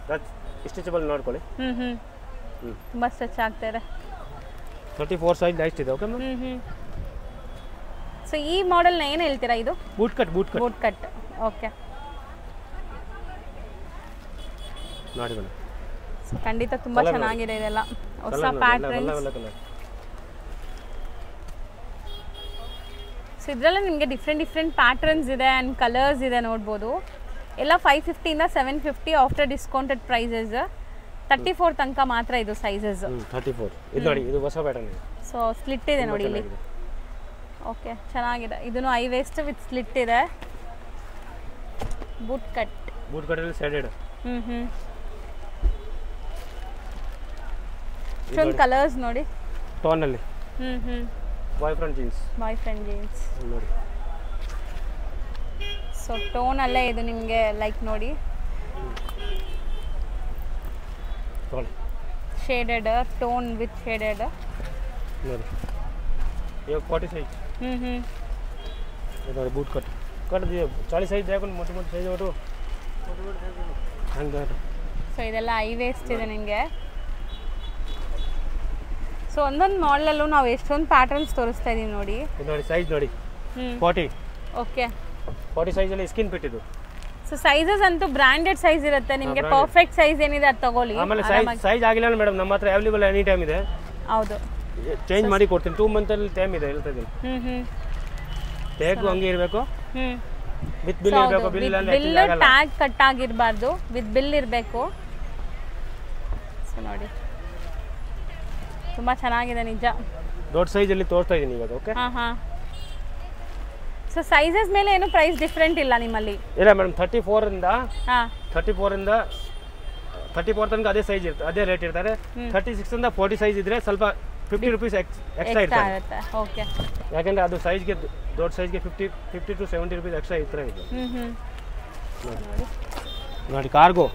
ಟಚ್ ಸ್ಟ್ರೆಚಬಲ್ ನೋಡ್ಕೊಳ್ಳಿ. ತುಂಬಾ ಸ್ಟ್ರೆಚ್ ಆಗ್ತಾ ಇದೆ. 34 ಸೈಜ್ ಲೈಸ್ಟ್ ಇದೆ. Okay ma'am. ಸೊ ಈ ಮಾಡೆಲ್ ನ ಏನು ಹೇಳ್ತೀರಾ? ಇದು ಬೂಟ್ ಕಟ್ ಓಕೆ ನೋಡಿ ಮೇಡಮ್. ಸೊ ಖಂಡಿತ ತುಂಬಾ ಚೆನ್ನಾಗಿದೆ ಇದೆಲ್ಲ, ಹೊಸ ಪ್ಯಾಟರ್ನ್ಸ್. ಸೊ ಇದರಲ್ಲ ನಿಮಗೆ ಡಿಫ್ರೆಂಟ್ ಪ್ಯಾಟರ್ನ್ಸ್ ಇದೆ ಆ್ಯಂಡ್ ಕಲರ್ಸ್ ಇದೆ ನೋಡ್ಬೋದು. ಎಲ್ಲ 550 ಇಂದ 750 ಆಫ್ಟರ್ ಡಿಸ್ಕೌಂಟೆಡ್ ಪ್ರೈಸಸ್. 34 ತನಕ ಮಾತ್ರ ಇದು ಸೈಜಸ್. 34 ಇದು ನೋಡಿ, ಇದು ಹೊಸ ಪ್ಯಾಟರ್ನ್ ಇದೆ. ಸೊ ಸ್ಲಿಟ್ ಇದೆ ನೋಡಿ ಇಲ್ಲಿ. ಓಕೆ, ಚೆನ್ನಾಗಿದೆ. ಇದನ್ನು ಐ ವೇಸ್ಟ್ ವಿತ್ ಸ್ಲಿಟ್ ಇದೆ. ಬೂಟ್ ಕಟ್ ಅಲ್ಲಿ ಸೈಡೆಡ್. ಇಷ್ಟೊಂದು ಕಲರ್ಸ್ ನೋಡಿ, ಟೋನ್ ಅಲ್ಲಿ. ಬಾಯ್ ಫ್ರೆಂಡ್ ಜೀನ್ಸ್ ನೋಡಿ. ಸೊ ಟೋನ್ ಅಲ್ಲೇ ಇದು ನಿಮಗೆ ಲೈಕ್ ನೋಡಿ, ಶೇಡೆಡ್ ಟೋನ್ ವಿತ್ ಶೇಡೆಡ್ ನೋಡಿ. ये 40 साइज ये बूट कट दिए 40 साइज देखो, मोटी साइज ओटो हंगे. ಸೊ ಇದೆಲ್ಲ ಐ ವೇಸ್ಟ್ ಇದೆ ನಿಮಗೆ. ಸೊ ಒಂದೊಂದು ಮಾಡೆಲಲ್ಲೂ ನಾವು ಎಷ್ಟೊಂದು ಪ್ಯಾಟರ್ನ್ಸ್ ತೋರಿಸ್ತಾ ಇದೀವಿ ನೋಡಿ. ಇದು ನೋಡಿ ಸೈಜ್ ನೋಡಿ 40. ಓಕೆ, 40 ಸೈಜ್ ಅಲ್ಲಿ ಸ್ಕಿನ್ ಫಿಟ್ ಇದು. ಸೊ ಸೈಜಸ್ ಅಂತೂ ಬ್ರಾಂಡೆಡ್ ಸೈಜ್ ಇರುತ್ತೆ, ನಿಮಗೆ ಪರ್ಫೆಕ್ಟ್ ಸೈಜ್ ಏನಿದೆ ಅದು ತಗೊಳ್ಳಿ. ಆಮೇಲೆ ಸೈಜ್ ಆಗಿಲ್ಲ ಮೇಡಮ್, ನಮ್ಮ ಹತ್ರ ಅವೈಲೇಬಲ್ ಎನಿ ಟೈಮ್ ಇದೆ. ಹೌದು, ಚೇಂಜ್ ಮಾಡಿ ಕೊಡ್ತೀನಿ. 2 ಮಂತ್ ಅಲ್ಲಿ ಟೈಮ್ ಇದೆ ಹೇಳ್ತಾ ಇದ್ದೀನಿ. ಟ್ಯಾಗ್ ಹಂಗೆ ಇರಬೇಕು, ವಿತ್ ಬಿಲ್ ಇರಬೇಕು. ಬಿಲ್ ಟ್ಯಾಗ್ ಕಟ್ ಆಗಿರಬಾರ್ದು, ವಿತ್ ಬಿಲ್ ಇರಬೇಕು. ಸೊ ನೋಡಿ ತುಂಬಾ ಚೆನ್ನಾಗಿದೆ ನಿಜ. ದೊಡ್ಡ ಸೈಜ್ ಅಲ್ಲಿ ತೋರಿಸ್ತಾ ಇದ್ದೀನಿ ಇವಾಗ. ಓಕೆ. ಸೊ ಸೈಜಸ್ ಮೇಲೆ ಏನು ಪ್ರೈಸ್ ಡಿಫರೆಂಟ್ ಇಲ್ಲ ನಿಮ್ಮಲ್ಲಿ? ಇಲ್ಲ ಮೇಡಮ್, 34 ಇಂದ 34 ತನಕ ಅದೇ ಸೈಜ್ ಇರುತ್ತೆ, ಅದೇ ರೇಟ್ ಇರ್ತಾರೆ. 36 ಇಂದ 40 ಸೈಜ್ ಇದ್ರೆ ಸ್ವಲ್ಪ 50 ರೂಪೀಸ್ ಎಕ್ಸ್ಟ್ರಾ ಇರುತ್ತೆ. ಓಕೆ, ಯಾಕಂದ್ರೆ ಅದು ಸೈಜ್ಗೆ ದೊಡ್ಡ ಸೈಜ್ಗೆ 50 to 70 ರೂಪೀಸ್ ಎಕ್ಸ್ಟ್ರಾ ಇರ್ತಾರೆ. ಇದು ನೋಡಿ ಕಾರ್ಗೋ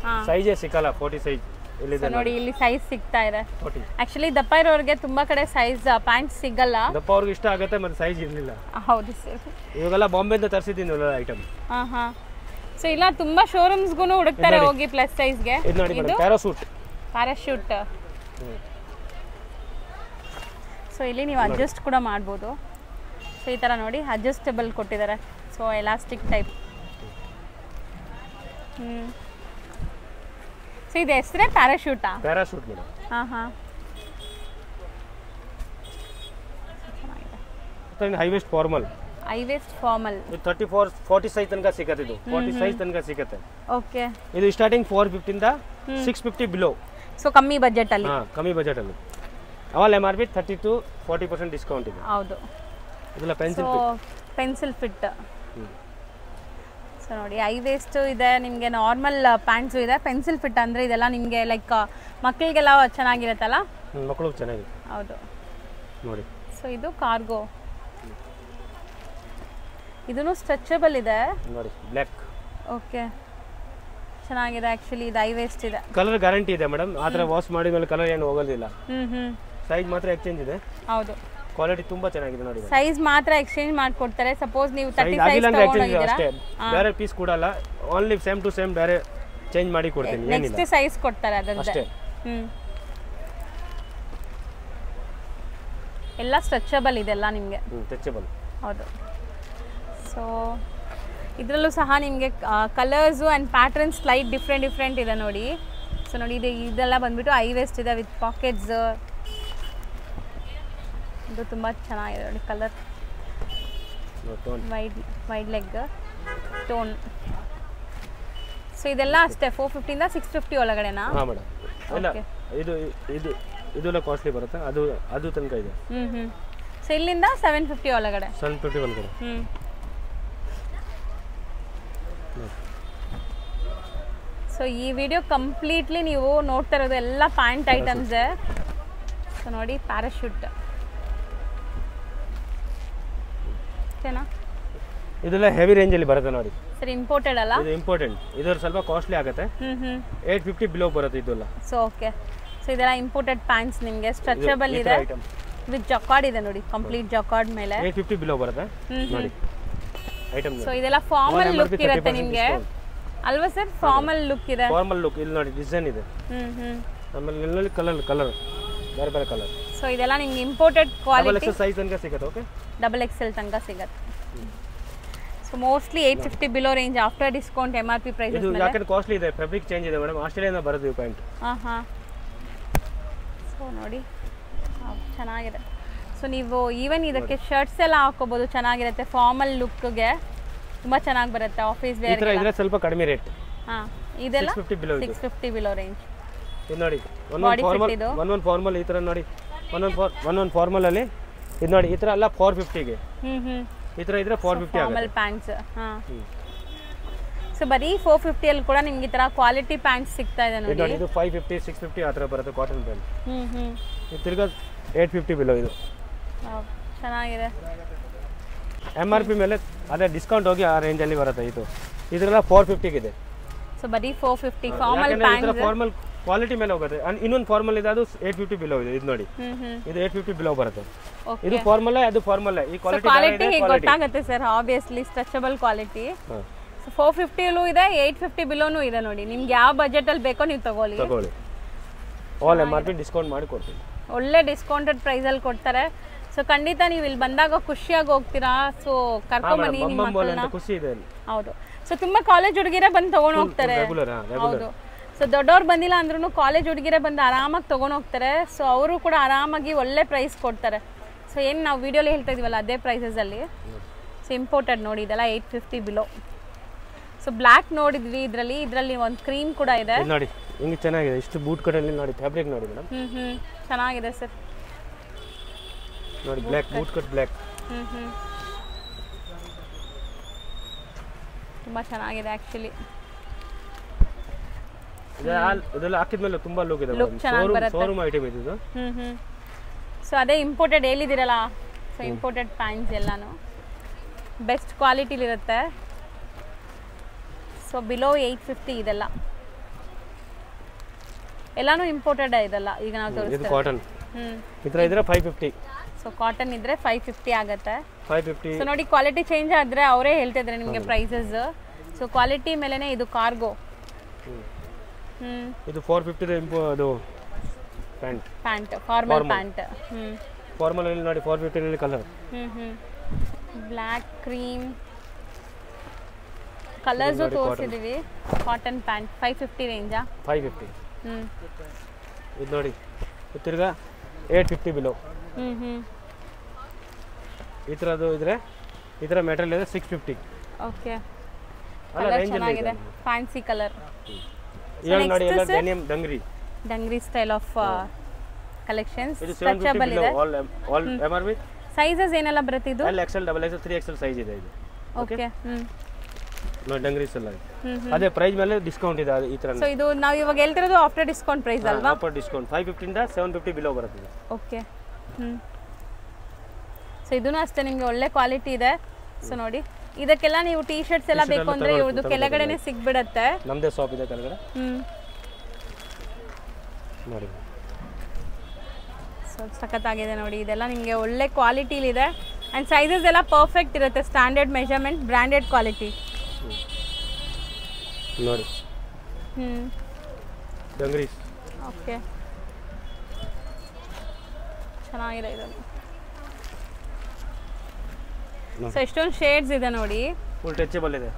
ಹಾಂ ಸೈಜೇ ಸಿಕ್ಕಲ್ಲ 40 ಸೈಜ್ ಇಲ್ಲಿದೆ ನೋಡಿ ಇಲ್ಲಿ ಸೈಜ್ ಸಿಗ್ತಾ ಇದೆ 40 ಆ್ಯಕ್ಚುಲಿ ದಪ್ಪ ಇರೋರಿಗೆ ತುಂಬ ಕಡೆ ಸೈಜ್ ಪ್ಯಾಂಟ್ ಸಿಗಲ್ಲ ದಪ್ಪ ಅವ್ರಿಗೆ ಇಷ್ಟ ಆಗುತ್ತೆ ಮತ್ತೆ ಸೈಜ್ ಇರಲಿಲ್ಲ ಹೌದು ಸರ್ ಇವಾಗೆಲ್ಲ ಬಾಂಬೆಯಿಂದ ತರಿಸಿದ್ದೀನಿ ಐಟಮ್ ಹಾಂ ಹಾಂ ಸೊ ಇಲ್ಲ ತುಂಬ ಶೋರೂಮ್ಸ್ಗೂ ಹುಡುಕ್ತಾರೆ ಹೋಗಿ ಪ್ಲಸ್ ಸೈಜ್ಗೆ ಇದು ನೋಡಿ ಮೇಡಮ್ ಪ್ಯಾರಾಶೂಟ್ ಸೊ ಇಲ್ಲಿ ನೀವು ಅಡ್ಜಸ್ಟ್ ಕೂಡ ಮಾಡ್ಬೋದು ಸೊ ಈ ಥರ ನೋಡಿ ಅಡ್ಜಸ್ಟಬಲ್ ಕೊಟ್ಟಿದ್ದಾರೆ ಸೊ ಎಲಾಸ್ಟಿಕ್ ಟೈಪ್ ಸೊ ಇದು ಹೆಸರೇ ಪ್ಯಾರಾಶೂಟಾ ಪ್ಯಾರಾಶೂಟ್ ಮೇಡಮ್ ಹಾಂ ಹಾಂ high waste formal high waste formal ಇದು 40 ಸೈಜ್ ತನಕ ಸಿಗುತ್ತೆ ಇದು 40 ಸೈಜ್ ತನಕ ಸಿಗುತ್ತೆ ಓಕೆ ಇದು ಸ್ಟಾರ್ಟಿಂಗ್ 450 ಇಂದ 650 ಬಿಲೋ ಸೊ ಕಮ್ಮಿ ಬಜೆಟ್ ಅಲ್ಲಿ ಹಾಂ ಕಮ್ಮಿ ಬಜೆಟ್ ಅಲ್ಲಿ ಅವಲ್ MRP 30 to 40% ಡಿಸ್ಕೌಂಟ್ ಇದೆ ಹೌದು ಇದೆಲ್ಲ ಪೆನ್ಸಿಲ್ ಫಿಟ್ ಸೊ ನೋಡಿ ಹೈ ವೇಸ್ಟ್ ಇದೆ ನಿಮಗೆ ನಾರ್ಮಲ್ ಪ್ಯಾಂಟ್ಸು ಇದೆ ಪೆನ್ಸಿಲ್ ಫಿಟ್ ಅಂದರೆ ಇದೆಲ್ಲ ನಿಮಗೆ ಲೈಕ್ ಮಕ್ಕಳಿಗೆಲ್ಲ ಚೆನ್ನಾಗಿರುತ್ತಲ್ಲ ಮಕ್ಕಳಿಗೆ ಚೆನ್ನಾಗಿದೆ ಹೌದು ನೋಡಿ ಸೊ ಇದು ಕಾರ್ಗೋ ಇದೂ ಸ್ಟ್ರೆಚಬಲ್ ಇದೆ ನೋಡಿ ಬ್ಲ್ಯಾಕ್ ಓಕೆ ಚೆನ್ನಾಗಿದೆ ಆ್ಯಕ್ಚುಲಿ ಇದು ಹೈ ವೇಸ್ಟ್ ಇದೆ ಕಲರ್ ಗ್ಯಾರಂಟಿ ಇದೆ ಮೇಡಮ್ ಆ ಥರ ವಾಶ್ ಮಾಡಿದ ಮೇಲೆ ಕಲರ್ ಏನು ಹೋಗೋದಿಲ್ಲ ಸೈಜ್ ಮಾತ್ರ ಎಕ್ಸ್ಚೇಂಜ್ ಇದೆ ಹೌದು ಕ್ವಾಲಿಟಿ ತುಂಬಾ ಚೆನ್ನಾಗಿದೆ ನೋಡಿ ಸೈಜ್ ಮಾತ್ರ ಎಕ್ಸ್ಚೇಂಜ್ ಮಾಡ್ಕೊಡ್ತಾರೆ ಸಪೋಸ್ ನೀವು 30 ಸೈಜ್ ತಗೊಂಡಿದ್ದೀರಾ ಅಷ್ಟೇ ಬೇರೆ ಪೀಸ್ ಕೊಡಲ್ಲ ಓನ್ಲಿ ಸೇಮ್ ಟು ಸೇಮ್ ಬೇರೆ ಚೇಂಜ್ ಮಾಡಿ ಕೊಡ್ತೀನಿ ನೆಕ್ಸ್ಟ್ ಸೈಜ್ ಕೊಡ್ತಾರೆ ಅದರದ್ದು ಅಷ್ಟೇ ಎಲ್ಲ ಸ್ಟ್ರೆಚಬಲ್ ಇದೆಲ್ಲ ನಿಮಗೆ ಸ್ಟ್ರೆಚಬಲ್ ಹೌದು ಸೊ ಇದರಲ್ಲೂ ಸಹ ನಿಮಗೆ colours and patterns slight different ಇದೆ ನೋಡಿ ಸೊ ನೋಡಿ ಇದೆಲ್ಲ ಬಂದ್ಬಿಟ್ಟು ಹೈ ವೇಸ್ಟ್ ಇದೆ ವಿತ್ ಪಾಕೆಟ್ಸ್ ಇದು ತುಂಬ ಚೆನ್ನಾಗಿದೆ ನೋಡಿ colour wide leg tone so ಇದೆಲ್ಲ ಅಷ್ಟೇ 450 ಇಂದ 650 ಒಳಗಡೆನಾ ಹಾಂ ಮೇಡಮ್ ಇಲ್ಲ ಇದೆಲ್ಲ ಕಾಸ್ಟ್ಲಿ ಬರುತ್ತೆ ಅದು ತನಕ ಇದೆ ಸೊ ಇಲ್ಲಿಂದ 750 ಒಳಗಡೆ 750 ಒಳಗಡೆ ಸೊ ಈ ವಿಡಿಯೋ ಕಂಪ್ಲೀಟ್ಲಿ ನೀವು ನೋಡ್ತಾ ಇರೋದು ಎಲ್ಲ ಪ್ಯಾಂಟ್ ಐಟಮ್ಸೇ ಸೊ ನೋಡಿ ಪ್ಯಾರಾಶೂಟ್ ಓಕೆನಾ ಇದೆಲ್ಲ ಹೆವಿ ರೇಂಜಲ್ಲಿ ಬರುತ್ತೆ ನೋಡಿ ಸರ್ ಇಂಪೋರ್ಟೆಡ್ ಅಲ್ಲ ಇದು ಇಂಪಾರ್ಟೆಂಟ್ ಇದು ಸ್ವಲ್ಪ ಕಾಸ್ಟ್ಲಿ ಆಗುತ್ತೆ 850 ಬಿಲೋ ಬರುತ್ತೆ ಇದೆಲ್ಲ ಸೊ ಓಕೆ ಸೊ ಇದೆಲ್ಲ ಇಂಪೋರ್ಟೆಡ್ ಪ್ಯಾಂಟ್ಸ್ ನಿಮಗೆ ಸ್ಟ್ರೆಚಬಲ್ ಇದೆ ವಿತ್ ಜಕಾರ್ಡ್ ಇದೆ ನೋಡಿ ಕಂಪ್ಲೀಟ್ ಜಕಾರ್ಡ್ ಮೇಲೆ 850 ಬಿಲೋ ಬರುತ್ತೆ ನೋಡಿ ಐಟಮ್ ಸೊ ಇದೆಲ್ಲ ಫಾರ್ಮಲ್ ಲುಕ್ ಇರುತ್ತೆ ನಿಮಗೆ ಅಲ್ವಾ ಸರ್ ಫಾರ್ಮಲ್ ಲುಕ್ ಇದೆ ಫಾರ್ಮಲ್ ಲುಕ್ ಇಲ್ಲಿ ನೋಡಿ ಡಿಸೈನ್ ಇದೆ ಆಮೇಲೆ ಇಲ್ಲಿ ಕಲರ್ ಬೇರೆ ಕಲರ್ ಸೊ ಇದೆಲ್ಲ ನಿಮಗೆ ಇಂಪೋರ್ಟೆಡ್ ಕ್ವಾಲಿಟಿ ಸೈಜ್ ತನಕ ಸಿಗುತ್ತೆ ಓಕೆ XXL ತನಕ ಸಿಗುತ್ತೆ so mostly 850 below range after discount MRP prices ಇದು ಜಾಕೆಟ್ ಕಾಸ್ಟ್ಲಿ ಇದೆ ಫ್ಯಾಬ್ರಿಕ್ ಚೇಂಜ್ ಇದೆ ಮೇಡಮ್ ಆಸ್ಟ್ರೇಲಿಯಾದಿಂದ ಬರುತ್ತೆ ಈ ಪ್ಯಾಂಟ್ ಹಾಂ ಸೊ ನೋಡಿ ಚೆನ್ನಾಗಿದೆ ಸೊ ನೀವು ಈವನ್ ಇದಕ್ಕೆ ಶರ್ಟ್ಸ್ ಎಲ್ಲ ಹಾಕೋಬಹುದು ಚೆನ್ನಾಗಿರುತ್ತೆ ಫಾರ್ಮಲ್ ಲುಕ್ಗೆ ತುಂಬ ಚೆನ್ನಾಗಿ ಬರುತ್ತೆ ಆಫೀಸ್ ವೇರ್ ಇದ್ರೆ ಸ್ವಲ್ಪ ಕಡಿಮೆ ರೇಟ್ ಹಾಂ ಇದೆಲ್ಲ 650 ಬಿಲೋ ರೇಂಜ್ ಇದು ನೋಡಿ ಒನ್ ಫಾರ್ಮಲ್ ಈ ಥರ ನೋಡಿ ಒನ್ ಫಾರ್ಮಲ್ ಅಲ್ಲಿ ಇದು ನೋಡಿ ಈ ಥರ ಎಲ್ಲ 450ಗೆ ಈ ಥರ ಇದ್ರೆ 450 ಫಾರ್ಮಲ್ ಪ್ಯಾಂಟ್ಸ್ ಹಾಂ ಸೊ ಬರೀ 450 ಅಲ್ಲಿ ಕೂಡ ನಿಮ್ಗೆ ಈ ಥರ ಕ್ವಾಲಿಟಿ ಪ್ಯಾಂಟ್ಸ್ ಸಿಗ್ತಾ ಇದೆ ನೋಡಿ ಇದು 550 650 ಆ ಥರ ಬರುತ್ತೆ ಕಾಟನ್ ಪ್ಯಾಂಟ್ ಇದು ತಿರ್ಗಾ 850 ಬಿಲೋ ಇದು ಚೆನ್ನಾಗಿದೆ MRP ಮೇಲೆ ಅದೇ ಡಿಸ್ಕೌಂಟ್ ಹೋಗಿ ಆ ರೇಂಜಲ್ಲಿ ಬರುತ್ತೆ ಇದು ಇದರೆಲ್ಲ 450 ಇದೆ ಸೊ ಬರೀ 450 ಫಾರ್ಮಲ್ ಪ್ಯಾಂಟ್ಸ್ ಫಾರ್ಮಲ್ ಕ್ವಾಲಿಟಿ ಮೇಲೆ ಹೋಗುತ್ತೆ ಇನ್ನೊಂದು ಫಾರ್ಮಲ್ ಇದೆ ಅದು 850 ಬಿಲೋ ಇದೆ ಇದು ನೋಡಿ ಇದು 850 ಬಿಲೋ ಬರುತ್ತೆ ಇದು ಫಾರ್ಮಲ್ ಅದು ಫಾರ್ಮಲ್ ಈ ಕ್ವಾಲಿಟಿ ಗೊತ್ತಾಗುತ್ತೆ sir obviously stretchable quality so 450 ಲೂ ಇದೆ 850 ಬಿಲೋನು ಇದೆ ನೋಡಿ ನಿಮ್ಗೆ ಯಾವ ಬಜೆಟ್ ಅಲ್ಲಿ ಬೇಕೋ ನೀವು ತಗೊಳ್ಳಿ ಆಲ್ MRP ಡಿಸ್ಕೌಂಟ್ ಮಾಡಿ ಕೊಡ್ತೀನಿ ಒಳ್ಳೆ ಡಿಸ್ಕೌಂಟೆಡ್ ಪ್ರೈಸ್ ಅಲ್ಲಿ ಕೊಡ್ತಾರೆ ಸೊ ಖಂಡಿತ ನೀವು ಇಲ್ಲಿ ಬಂದಾಗ ಖುಷಿಯಾಗಿ ಹೋಗ್ತೀರಾ ಸೊ ಕರ್ಕೊಂಬನ್ನಿ ನಿಮ್ಮ ಮಕ್ಕಳನ್ನ ಖುಷಿ ಇದೆ ಹೌದು ಸೊ ತುಂಬಾ ಕಾಲೇಜ್ ಹುಡುಗಿರೇ ಬಂದು ತಗೊಂಡು ಹೋಗ್ತಾರೆ ಹೌದು ಸೊ ದೊಡ್ಡವ್ರು ಬಂದಿಲ್ಲ ಅಂದ್ರೂ ಕಾಲೇಜ್ ಹುಡುಗಿರೇ ಬಂದು ಆರಾಮಾಗಿ ತೊಗೊಂಡು ಹೋಗ್ತಾರೆ ಸೊ ಅವರು ಕೂಡ ಆರಾಮಾಗಿ ಒಳ್ಳೆ ಪ್ರೈಸ್ ಕೊಡ್ತಾರೆ ಸೊ ಏನು ನಾವು ವಿಡಿಯೋಲಿ ಹೇಳ್ತಾ ಇದೀವಲ್ಲ ಅದೇ ಪ್ರೈಸಸಲ್ಲಿ ಸೊ ಇಂಪೋರ್ಟೆಡ್ ನೋಡಿ ಇದೆಲ್ಲ 850 ಬಿಲೋ ಸೊ ಬ್ಲ್ಯಾಕ್ ನೋಡಿದ್ವಿ ಇದರಲ್ಲಿ ಒಂದು ಕ್ರೀಮ್ ಕೂಡ ಇದೆ ನೋಡಿ ಹಿಂಗೆ ಚೆನ್ನಾಗಿದೆ ಇಷ್ಟು ಬೂಟ್ ಕಟ್ಟಲ್ಲಿ ನೋಡಿ ಫ್ಯಾಬ್ರಿಕ್ ನೋಡಿ ಮೇಡಮ್ ಚೆನ್ನಾಗಿದೆ ಸರ್ ನೋಡಿ ಬ್ಲ್ಯಾಕ್ ಬೂಟ್ ಕಟ್ ಬ್ಲ್ಯಾಕ್ ತುಂಬ ಚೆನ್ನಾಗಿದೆ ಆ್ಯಕ್ಚುಲಿ ಇದೆಲ್ಲ ಹಾಕಿದ್ಮೇಲೆ ತುಂಬಾ ಲುಕ್ ಇದೆ ಶೋರೂಮ್ ಐಟಮ್ ಇದು ಸೊ ಅದೇ ಇಂಪೋರ್ಟೆಡ್ ಹೇಳಿದಿರಲ್ಲ ಸೊ ಇಂಪೋರ್ಟೆಡ್ ಪ್ಯಾಂಟ್ಸ್ ಎಲ್ಲಾನು ಬೆಸ್ಟ್ ಕ್ವಾಲಿಟಿಲಿರುತ್ತೆ ಸೊ ಸೊ ಬಿಲೋ 850 ಇದೆಲ್ಲ ಎಲ್ಲಾನು ಇಂಪೋರ್ಟೆಡ್ ಇದೆಲ್ಲ ಈಗ ನಾವು ಇದು ತೋರಿಸ್ತೀವಿ. ಕಾಟನ್ ಈ ಥರ ಇದ್ರೆ 550. ಸೊ ಕಾಟನ್ ಇದ್ರೆ 550 ಆಗುತ್ತೆ. 550. ಸೊ ನೋಡಿ ಕ್ವಾಲಿಟಿ ಚೇಂಜ್ ಆದರೆ ಅವರೇ ಹೇಳ್ತಿದ್ರೆ ನಿಮಗೆ ಪ್ರೈಸಸ್. ಸೊ ಕ್ವಾಲಿಟಿ ಮೇಲೆನೇ ಇದು ಕಾರ್ಗೋ. ಇದು 450 ಅದು ಪ್ಯಾಂಟ್ ಫಾರ್ಮಲ್ ಪ್ಯಾಂಟ್. ಫಾರ್ಮಲ್ ಅಲ್ಲಿ ನೋಡಿ 450 ಕಲರ್. ಬ್ಲ್ಯಾಕ್ ಕ್ರೀಮ್ ಕಲರ್ಸ್ ತೋರಿಸಿದೀವಿ. ಕಾಟನ್ ಪ್ಯಾಂಟ್ 550 ರೇಂಜಾ? 550. ಇದು ನೋಡಿ ತಿರ್ಗಾ 850 ಬಿಲೋ. ಈ ಥರದ್ದು ಇದ್ರೆ ಈ ಥರ ಮೆಟೀರಿಯಲ್ ಇದೆ 650. ಓಕೆ ಅಲ್ಲ ರೇಂಜ್ ಚೆನ್ನಾಗಿದೆ ಫ್ಯಾನ್ಸಿ ಕಲರ್. ಇವಾಗ ನೋಡಿ ಎಲ್ಲ denim dungaree style of collections. ಇದು ಸ್ಟ್ರೆಚಬಲ್ ಇದೆ. All MRP. ಸೈಜಸ್ ಏನೆಲ್ಲ ಬರುತ್ತೆ ಇದು? L XL double XL 3XL size ಇದೆ ಇದು. ಓಕೆ ನೋಡಿ ಡಂಗ್ರೀಸ್ ಎಲ್ಲ ಅದೇ ಪ್ರೈಸ್ ಮೇಲೆ ಡಿಸ್ಕೌಂಟ್ ಇದೆ ಈ ತರ. ಸೊ ಇದು ನಾವು ಇವಾಗ ಹೇಳ್ತಿರೋದು ಆಫ್ಟರ್ ಡಿಸ್ಕೌಂಟ್ ಪ್ರೈಸ್ ಅಲ್ವಾ? ಆಫ್ಟರ್ ಡಿಸ್ಕೌಂಟ್ 550 ಇಂದ 750 ಬಿಲೋ ಬರುತ್ತೆ. ಓಕೆ ಸೊ ಇದೂ ಅಷ್ಟೇ ನಿಮಗೆ ಒಳ್ಳೆ ಕ್ವಾಲಿಟಿ ಇದೆ. ಸೊ ನೋಡಿ ಇದಕ್ಕೆಲ್ಲ ನೀವು ಟೀ ಶರ್ಟ್ಸ್ ಎಲ್ಲ ಬೇಕು ಅಂದ್ರೆ ಇವ್ರದ್ದು ಕೆಳಗಡೆನೆ ಸಿಗ್ಬಿಡತ್ತೆ. ನಮ್ಮದೇ ಶಾಪ್ ಇದೆ ಕೆಳಗಡೆ ನೋಡಿ. ಸೊ ಸಖತ್ತಾಗಿದೆ ನೋಡಿ. ಇದೆಲ್ಲ ನಿಮಗೆ ಒಳ್ಳೆ ಕ್ವಾಲಿಟಿಲಿದೆ ಆ್ಯಂಡ್ ಸೈಜಸ್ ಎಲ್ಲ ಪರ್ಫೆಕ್ಟ್ ಇರುತ್ತೆ. ಸ್ಟ್ಯಾಂಡರ್ಡ್ ಮೆಜರ್ಮೆಂಟ್ ಬ್ರ್ಯಾಂಡೆಡ್ ಕ್ವಾಲಿಟಿ ನೋಡಿ. ಡಂಗ್ರೀಸ್ ಓಕೆ ಚೆನ್ನಾಗಿದೆ ಇದು. ಸೊ ಎಷ್ಟೊಂದು ಶೇಡ್ಸ್ ಇದೆ ನೋಡಿ. ಫುಲ್ ಟಚಬಲ್ ಇದೆ.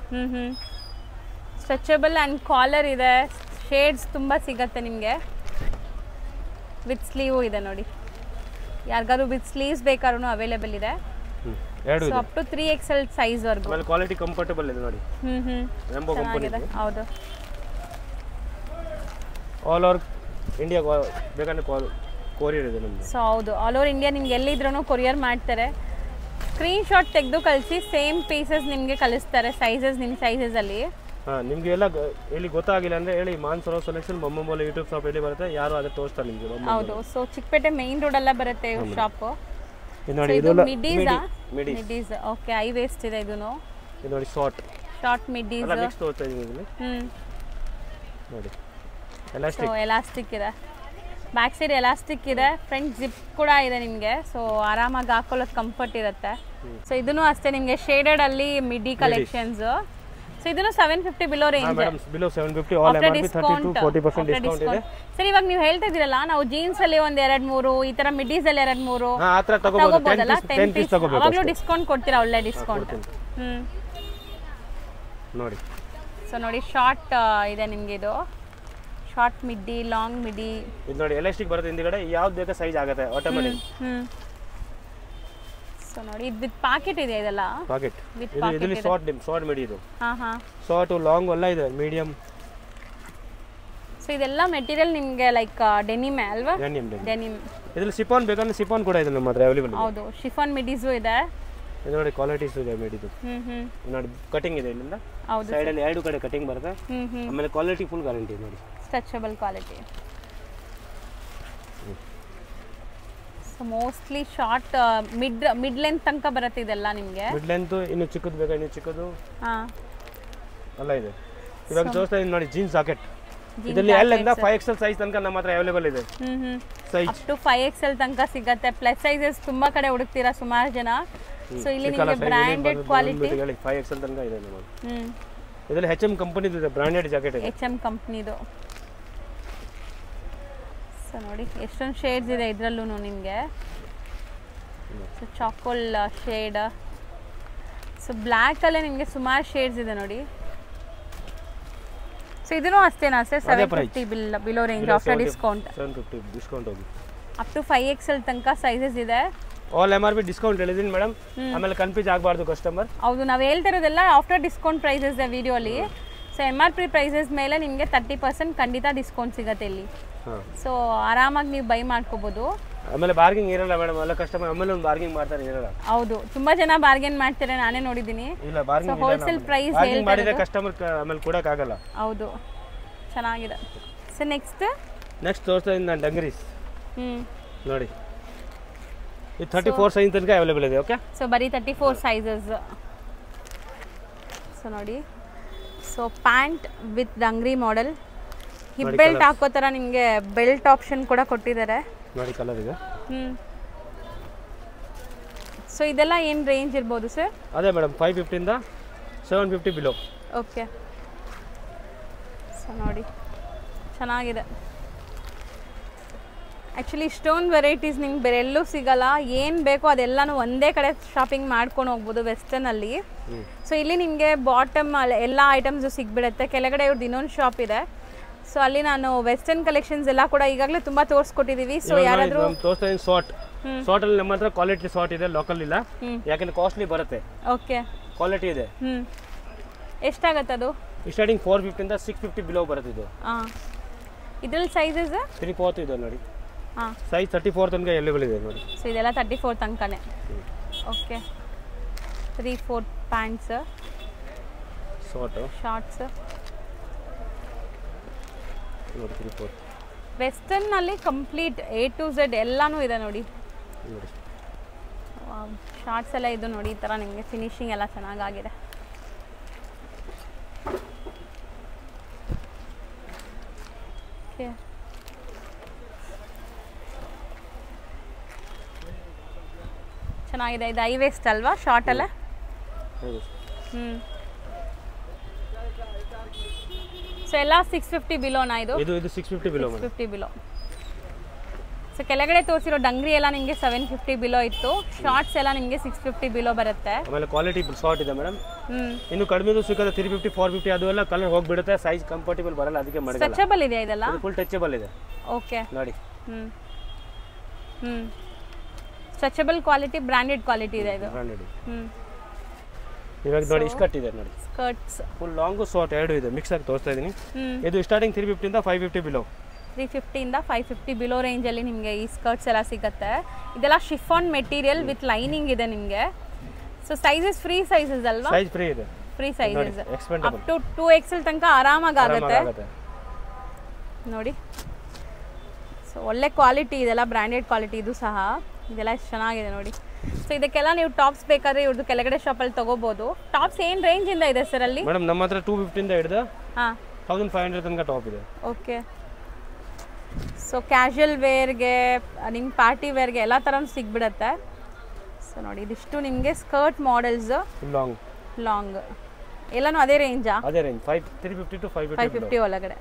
ಸ್ಟ್ರೆಚಬಲ್ ಆ್ಯಂಡ್ ಕಾಲರ್ ಇದೆ. ಶೇಡ್ಸ್ ತುಂಬ ಸಿಗತ್ತೆ ನಿಮಗೆ. ವಿತ್ ಸ್ಲೀವ್ ಇದೆ ನೋಡಿ. ಯಾರಿಗಾದ್ರು ವಿತ್ ಸ್ಲೀವ್ಸ್ ಬೇಕಾದ್ರೂ ಅವೈಲೇಬಲ್ ಇದೆ. So up to 3XL size ವರ್ಗು. ಆಮೇಲೆ ಕ್ವಾಲಿಟಿ ಕಂಫರ್ಟಬಲ್ ಇದೆ ನೋಡಿ. ರೆಂಬೋ ಕಂಪನಿ ಇದೆ. ಹೌದು ಆಲ್ ಓವರ್ ಇಂಡಿಯಾ ಬೇಕಂದ್ರೆ ಕೊರಿಯರ್ ಇದೆ ನಮ್ಮದು. ಸೊ ಹೌದು ಆಲ್ ಓವರ್ ಇಂಡಿಯಾ ನಿಮ್ಗೆ ಎಲ್ಲಿದ್ರೂ ಕೊರಿಯರ್ ಮಾಡ್ತಾರೆ. ಸ್ಕ್ರೀನ್ ಶಾಟ್ ತೆಗೆದು ಕಳಿಸಿ ಸೇಮ್ ಪೀಸಸ್ ನಿಮಗೆ ಕಳಿಸ್ತಾರೆ. ಸೈಜಸ್ ನಿಮ್ಮ ಸೈಜಸಲ್ಲಿ. ನಿಮಗೆ ಎಲ್ಲ ಎಲ್ಲಿ ಗೊತ್ತಾಗಿಲ್ಲ ಅಂದರೆ ಹೇಳಿ. ಮಾನ್ಸರೋವರ್ ಸೆಲೆಕ್ಷನ್ ಬೊಮ್ಮಂಬೋಲಿ ಯೂಟ್ಯೂಬ್ ಶಾಪ್ ಎಲ್ಲಿ ಬರುತ್ತೆ ಯಾರು ಅದೇ ತೋರಿಸ್ತಾರೆ ನಿಮಗೆ. ಹೌದು ಸೊ ಚಿಕ್ಕಪೇಟೆ ಮೇನ್ ರೋಡಲ್ಲ ಬರುತ್ತೆ ಶಾಪು. ನೋಡಿ ಇದು ಮಿಡೀಸ್. ಓಕೆ ಐ ವೇಸ್ಟ್ ಇದೆ ಇದೂನು. ಇದು ನೋಡಿ ಶಾರ್ಟ್ ಮಿಡೀಸ್ ಎಲ್ಲ ಮಿಕ್ಸ್ ತೋರಿಸ್ತಾ ಇದೀನಿ ಇಲ್ಲಿ ನೋಡಿ. ಎಲಾಸ್ಟಿಕ್ ಇದೆ. ಬ್ಯಾಕ್ ಸೈಡ್ ಎಲಾಸ್ಟಿಕ್ ಇದೆ. ಫ್ರಂಟ್ ಜಿಪ್ ಕೂಡ ಇದೆ ನಿಮಗೆ. ಸೊ ಆರಾಮಾಗಿ ಹಾಕೊಳ್ಳೋದು ಕಂಫರ್ಟ್ ಇರುತ್ತೆ. ಸೊ ಇದೂ ಅಷ್ಟೇ ನಿಮಗೆ ಶೇಡೆಡ್ ಅಲ್ಲಿ ಮಿಡಿ ಕಲೆಕ್ಷನ್ಸ್. ಸೊ ಇದನ್ನು 750 below range. Madam below 750 all MRP 30 to 40% discount ಇದೆ. ಸರ್ ಇವಾಗ ನೀವು ಹೇಳ್ತಾ ಇದ್ದೀರಲ್ಲ ನಾವು ಜೀನ್ಸ್ ಅಲ್ಲಿ ಒಂದು 2-3 ಈ ತರ ಮಿಡೀಸ್ ಅಲ್ಲಿ 2-3 ಆ ತರ ತಗೋಬಹುದು. 10 ಪೀಸ್ ತಗೋಬೇಕು. ಅವಾಗಲೂ ಡಿಸ್ಕೌಂಟ್ ಕೊಡ್ತೀರಾ? ಒಳ್ಳೆ ಡಿಸ್ಕೌಂಟ್ ನೋಡಿ. ಸೊ ನೋಡಿ ಶಾರ್ಟ್ ಇದೆ ನಿಮಗೆ. ಇದು ಶಾರ್ಟ್ ಮಿಡ್ಡಿ ಲಾಂಗ್ ಮಿಡ್ಡಿ. ಇದು ನೋಡಿ ಎಲಾಸ್ಟಿಕ್ ಬರುತ್ತೆ ಹಿಂದ್ಗಡೆ. ಯಾವ್ದು ಬೇಕಾ ಸೈಜ್ ಆಗುತ್ತೆ ಆಟೋಮೆಟಿಕ್. ಸೊ ನೋಡಿ ಇದು ವಿತ್ ಪಾಕೆಟ್ ಇದೆ. ಇದೆಲ್ಲ ಪಾಕೆಟ್. ಇದರಲ್ಲಿ ಶಾರ್ಟ್ ಮಿಡಿ ಇದು. ಶಾರ್ಟ್ ಲಾಂಗ್ ಎಲ್ಲ ಇದೆ ಮೀಡಿಯಂ. ಸೊ ಇದೆಲ್ಲ ಮೆಟೀರಿಯಲ್ ನಿಮಗೆ ಲೈಕ್ ಡೆನಿಮ್ ಅಲ್ವಾ? ಡೆನಿಮ್. ಇದರಲ್ಲಿ ಶಿಫಾನ್ ಬೇಕಂದ್ರೆ ಶಿಫಾನ್ ಕೂಡ ಇದೆ ನಮ್ಮ ಹತ್ರ ಅವೈಲೇಬಲ್. ಹೌದು ಶಿಫಾನ್ ಮಿಡೀಸು ಇದೆ. ಇದು ನೋಡಿ ಕ್ವಾಲಿಟೀಸ್ ಇದೆ ಮಿಡಿದು. ನೋಡಿ ಕಟಿಂಗ್ ಇದೆ ಇಲ್ಲಿಂದ. ಹೌದು ಸೈಡ್ ಅಲ್ಲಿ ಎರಡು ಕಡೆ ಕಟಿಂಗ್ ಬರುತ್ತೆ. ಆಮೇಲೆ ಕ್ವಾಲಿಟಿ ಫುಲ್ ಗ್ಯಾರಂಟಿ ನೋಡಿ. Stretchable quality. So mostly short mid length ತನಕ ಬರುತ್ತೆ ಇದೆಲ್ಲ ನಿಮಗೆ. ಮಿಡ್ ಲೆಂತ್ ಇನ್ನು ಚಿಕ್ಕದು ಬೇಕಾ ಇನ್ನು ಚಿಕ್ಕದು ಎಲ್ಲ ಇದೆ. ಇವಾಗ ತೋರಿಸ್ತಾ ಇದ್ದೀನಿ ನೋಡಿ ಜೀನ್ಸ್ ಜಾಕೆಟ್. ಇದರಲ್ಲಿ L ಇಂದ 5XL ಸೈಜ್ ತನಕ ನಮ್ಮ ಹತ್ರ ಅವೈಲೇಬಲ್ ಇದೆ. ಸೈಜ್ ಅಪ್ ಟು 5XL ತನಕ ಸಿಗುತ್ತೆ. ಪ್ಲಸ್ ಸೈಜಸ್ ತುಂಬಾ ಕಡೆ ಹುಡುಕ್ತೀರಾ ಸುಮಾರು ಜನ. ಸೊ ಇಲ್ಲಿ ನಿಮಗೆ ಬ್ರಾಂಡೆಡ್ ಕ್ವಾಲಿಟಿ 5XL ತನಕ ಇದೆ ನಮ್ಮಲ್ಲಿ. ಇದರಲ್ಲಿ HM ಕಂಪನಿದು ಇದೆ ಬ್ರಾಂಡೆಡ್ ಜಾಕೆಟ್ ಇದೆ. HM ಕಂಪನಿದು. ಸೊ ನೋಡಿ ಎಷ್ಟೊಂದು ಶೇಡ್ಸ್ ಇದೆ ಇದರಲ್ಲೂ ನಿಮಗೆ. So charcoal shade. ಸೊ ಬ್ಲ್ಯಾಕಲ್ಲೇ ನಿಮಗೆ ಸುಮಾರು ಶೇಡ್ಸ್ ಇದೆ ನೋಡಿ. ಸೊ ಇದೂ ಅಷ್ಟೇನಾ sir? 750 below range after discount. 750 discount ಹೋಗಿ ಅಪ್ ಟು 5XL ತನಕ ಸೈಜಸ್ ಇದೆ. ಆಲ್ MRP ಡಿಸ್ಕೌಂಟ್ ಹೇಳಿದೀನಿ ಮೇಡಮ್. ಆಮೇಲೆ ಕನ್ಫ್ಯೂಸ್ ಆಗಬಾರ್ದು ಕಸ್ಟಮರ್. ಹೌದು ನಾವು ಹೇಳ್ತಿರೋದೆಲ್ಲ ಆಫ್ಟರ್ ಡಿಸ್ಕೌಂಟ್ ಪ್ರೈಸಸ್ ಇದೆ ವಿಡಿಯೋಲಿ. ಸೊ MRP ಪ್ರೈಸಸ್ ಮೇಲೆ ನಿಮಗೆ 30% ಖಂಡಿತ ಡಿಸ್ಕೌಂಟ್ ಸಿಗುತ್ತೆ ಇಲ್ಲಿ. ಸೊ ಆರಾಮಾಗಿ ನೀವು ಬೈ ಮಾಡ್ಕೋಬಹುದು. ಆಮೇಲೆ ಬಾರ್ಗಿಂಗ್ ಇರಲ್ಲ ಮೇಡಮ್. ಎಲ್ಲ ಕಸ್ಟಮರ್ ಆಮೇಲೆ ಒಂದು ಬಾರ್ಗಿಂಗ್ ಮಾಡ್ತಾರೆ ಇರಲ್ಲ. ಹೌದು ತುಂಬಾ ಜನ ಬಾರ್ಗೇನ್ ಮಾಡ್ತಾರೆ, ನಾನೇ ನೋಡಿದ್ದೀನಿ. ಇಲ್ಲ ಬಾರ್ಗಿಂಗ್ ಹೋಲ್ಸೇಲ್ ಪ್ರೈಸ್ ಮಾಡಿದ್ರೆ ಕಸ್ಟಮರ್ ಆಮೇಲೆ ಕೊಡಕ್ಕೆ ಆಗಲ್ಲ. ಹೌದು ಚೆನ್ನಾಗಿದೆ. ಸೊ ನೆಕ್ಸ್ಟ್ ತೋರಿಸ್ತಾ ಇದ್ದೀನಿ ನಾನು ಡಂಗ್ರೀಸ್. ನೋಡಿ ಇದು 34 ಸೈಜ್ ತನಕ ಅವೈಲೇಬಲ್ ಇದೆ. ಓಕೆ ಸೊ ಬರೀ 34 ಸೈಜಸ್. ಸೊ ನೋಡಿ so pant with dungaree model, hip belt ಹಾಕೋ ಥರ ನಿಮಗೆ ಬೆಲ್ಟ್ ಆಪ್ಷನ್ ಕೂಡ ಕೊಟ್ಟಿದ್ದಾರೆ ನೋಡಿ. ಕಲರ್ ಇದೆ. ಸೊ ಇದೆಲ್ಲ ಏನು ರೇಂಜ್ ಇರ್ಬೋದು ಸರ್? ಅದೇ ಮೇಡಮ್ 550 ಇಂದ 750 ಬಿಲೋ. ಓಕೆ. ಸೊ ನೋಡಿ ಚೆನ್ನಾಗಿದೆ. ಆ್ಯಕ್ಚುಲಿ ಇಷ್ಟೊಂದು ವೆರೈಟೀಸ್ ನಿಮ್ಗೆ ಬೇರೆ ಎಲ್ಲೂ ಸಿಗಲ್ಲ. ಏನು ಬೇಕೋ ಅದೆಲ್ಲನೂ ಒಂದೇ ಕಡೆ ಶಾಪಿಂಗ್ ಮಾಡ್ಕೊಂಡು ಹೋಗ್ಬೋದು ವೆಸ್ಟರ್ನಲ್ಲಿ. ಸೊ ಇಲ್ಲಿ ನಿಮಗೆ ಬಾಟಮ್ ಎಲ್ಲ ಐಟಮ್ಸು ಸಿಗ್ಬಿಡುತ್ತೆ. ಕೆಳಗಡೆ ಇವ್ರದ್ದು ಇನ್ನೊಂದು ಶಾಪ್ ಇದೆ. ಸೊ ಅಲ್ಲಿ ನಾನು ವೆಸ್ಟರ್ನ್ ಕಲೆಕ್ಷನ್ಸ್ ಎಲ್ಲ ಕೂಡ ಈಗಾಗಲೇ ತುಂಬ ತೋರಿಸ್ಕೊಟ್ಟಿದ್ದೀವಿ. ಸೊ ಯಾರಾದರೂ ತೋರಿಸ್ತಾ ಇದ್ದೀನಿ ಶಾರ್ಟ್ ಅಲ್ಲಿ ನಮ್ಮ ಹತ್ರ ಕ್ವಾಲಿಟಿ ಶಾರ್ಟ್ ಇದೆ, ಲೋಕಲ್ ಇಲ್ಲ. ಯಾಕಂದ್ರೆ ಕಾಸ್ಟ್ಲಿ ಬರುತ್ತೆ. ಓಕೆ, ಕ್ವಾಲಿಟಿ ಇದೆ. ಎಷ್ಟಾಗತ್ತೆ ಅದು? ಸ್ಟಾರ್ಟಿಂಗ್ 450 ಇಂದ 650 ಬಿಲೋ ಬರುತ್ತೆ ಇದು. ಇದ್ರಲ್ಲಿ ಸೈಜಸ್ 34 ಇದೆ ನೋಡಿ. ಸೈಜ್ 34 ತನಕ ಅವೈಲೇಬಲ್ ಇದೆ ನೋಡಿ. ಸೊ ಇದೆಲ್ಲ 34 ತನಕನೇ. ಓಕೆ, 3/4 ಪ್ಯಾಂಟ್ಸ್, ಶಾರ್ಟ್ಸ್ ನೋಡಿ. 3/4 ವೆಸ್ಟರ್ನ್ ಅಲ್ಲಿ ಕಂಪ್ಲೀಟ್ A to Z ಎಲ್ಲಾನು ಇದೆ ನೋಡಿ. ಶಾರ್ಟ್ಸ್ ಎಲ್ಲ ಇದು ನೋಡಿ, ಈ ಥರ ನಿಮಗೆ ಫಿನಿಶಿಂಗ್ ಎಲ್ಲ ಚೆನ್ನಾಗಾಗಿದೆ. ಓಕೆ, ಚೆನ್ನಾಗಿದೆ. ಇದು ಐ ವೇಸ್ಟ್ ಅಲ್ವಾ ಶಾರ್ಟ್ ಅಲ್ಲ? ಸೊ ಎಲ್ಲ 650 ಬಿಲೋನಾ ಇದು? ಇದು 650 ಬಿಲೋ. 650 ಬಿಲೋ. ಸೊ ಕೆಳಗಡೆ ತೋರಿಸಿರೋ ಡಂಗ್ರಿ ಎಲ್ಲ ನಿಮಗೆ 750 ಬಿಲೋ ಇತ್ತು. ಶಾರ್ಟ್ಸ್ ಎಲ್ಲ ನಿಮಗೆ 650 ಬಿಲೋ ಬರುತ್ತೆ. ಆಮೇಲೆ ಕ್ವಾಲಿಟಿ ಶಾರ್ಟ್ ಇದೆ ಮೇಡಮ್. ಇನ್ನು ಕಡಿಮೆದು ಸಿಗುತ್ತೆ 350 450. ಅದು ಎಲ್ಲ ಕಲರ್ ಹೋಗ್ಬಿಡುತ್ತೆ, ಸೈಜ್ ಕಂಫರ್ಟಬಲ್ ಬರಲ್ಲ, ಅದಕ್ಕೆ ಮಡಗಲ್ಲ. ಸ್ಟ್ರೆಚಬಲ್ ಇದೆ ಇದೆಲ್ಲ? ಫುಲ್ ಟಚಬಲ್ ಇದೆ. ಓಕೆ ನೋಡಿ. ಸ್ಟ್ರೆಚಬಲ್ ಕ್ವಾಲಿಟಿ, ಬ್ರಾಂಡೆಡ್ ಕ್ವಾಲಿಟಿ ಇದೆ ಇದು. ಬ್ರಾಂಡೆಡ್. ಇವಾಗ ನೋಡಿ ಸ್ಕರ್ಟ್ ಇದೆ ನೋಡಿ. ಸ್ಕರ್ಟ್ಸ್ ಫುಲ್ ಲಾಂಗ್ ಶಾರ್ಟ್ ಎರಡು ಇದೆ, ಮಿಕ್ಸ್ ಆಗಿ ತೋರಿಸ್ತಾ ಇದೀನಿ. ಇದು ಸ್ಟಾರ್ಟಿಂಗ್ 350 ಇಂದ 550 ಬಿಲೋ. 350 ಇಂದ 550 ಬಿಲೋ ರೇಂಜಲ್ಲಿ ನಿಮಗೆ ಈ ಸ್ಕರ್ಟ್ಸ್ ಎಲ್ಲ ಸಿಗುತ್ತೆ. ಇದೆಲ್ಲ ಶಿಫಾನ್ ಮೆಟೀರಿಯಲ್ ವಿತ್ ಲೈನಿಂಗ್ ಇದೆ ನಿಮಗೆ. ಸೊ ಸೈಜಸ್ ಫ್ರೀ ಸೈಜಸ್ ಅಲ್ವಾ? ಸೈಜ್ ಫ್ರೀ ಇದೆ. Free sizes up to 2XL ತನಕ ಆರಾಮಾಗಿ ಆಗುತ್ತೆ ನೋಡಿ. ಸೊ ಒಳ್ಳೆ ಕ್ವಾಲಿಟಿ ಇದೆಲ್ಲ, ಬ್ರ್ಯಾಂಡೆಡ್ ಕ್ವಾಲಿಟಿ ಇದು ಸಹ. ಇದೆಲ್ಲ ಎಷ್ಟು ಚೆನ್ನಾಗಿದೆ ನೋಡಿ. ಸೊ ಇದಕ್ಕೆಲ್ಲ ನೀವು ಟಾಪ್ಸ್ ಬೇಕಾದ್ರೆ ಇವ್ರದ್ದು ಕೆಳಗಡೆ ಶಾಪಲ್ಲಿ ತೊಗೋಬೋದು. ಟಾಪ್ಸ್ ಏನು ರೇಂಜಿಂದ ಇದೆ ಸರ್ ಅಲ್ಲಿ? ಮೇಡಮ್ ನಮ್ಮ ಹತ್ರ 250 ಇಂದ ಹಿಡಿದು 1500 ತನಕ ಟಾಪ್ ಇದೆ. ಓಕೆ. ಸೊ ಕ್ಯಾಶುಯಲ್ ವೇರ್ಗೆ, ನಿಮ್ಮ ಪಾರ್ಟಿ ವೇರ್ಗೆ ಎಲ್ಲ ಥರನೂ ಸಿಗ್ಬಿಡುತ್ತೆ. ಸೊ ನೋಡಿ ಇದಿಷ್ಟು ನಿಮಗೆ ಸ್ಕರ್ಟ್ ಮಾಡೆಲ್ಸ್ ಲಾಂಗ್ ಎಲ್ಲನೂ ಅದೇ ರೇಂಜಾ? ಅದೇ ರೇಂಜ್ 350 to 550 550 ಒಳಗಡೆ.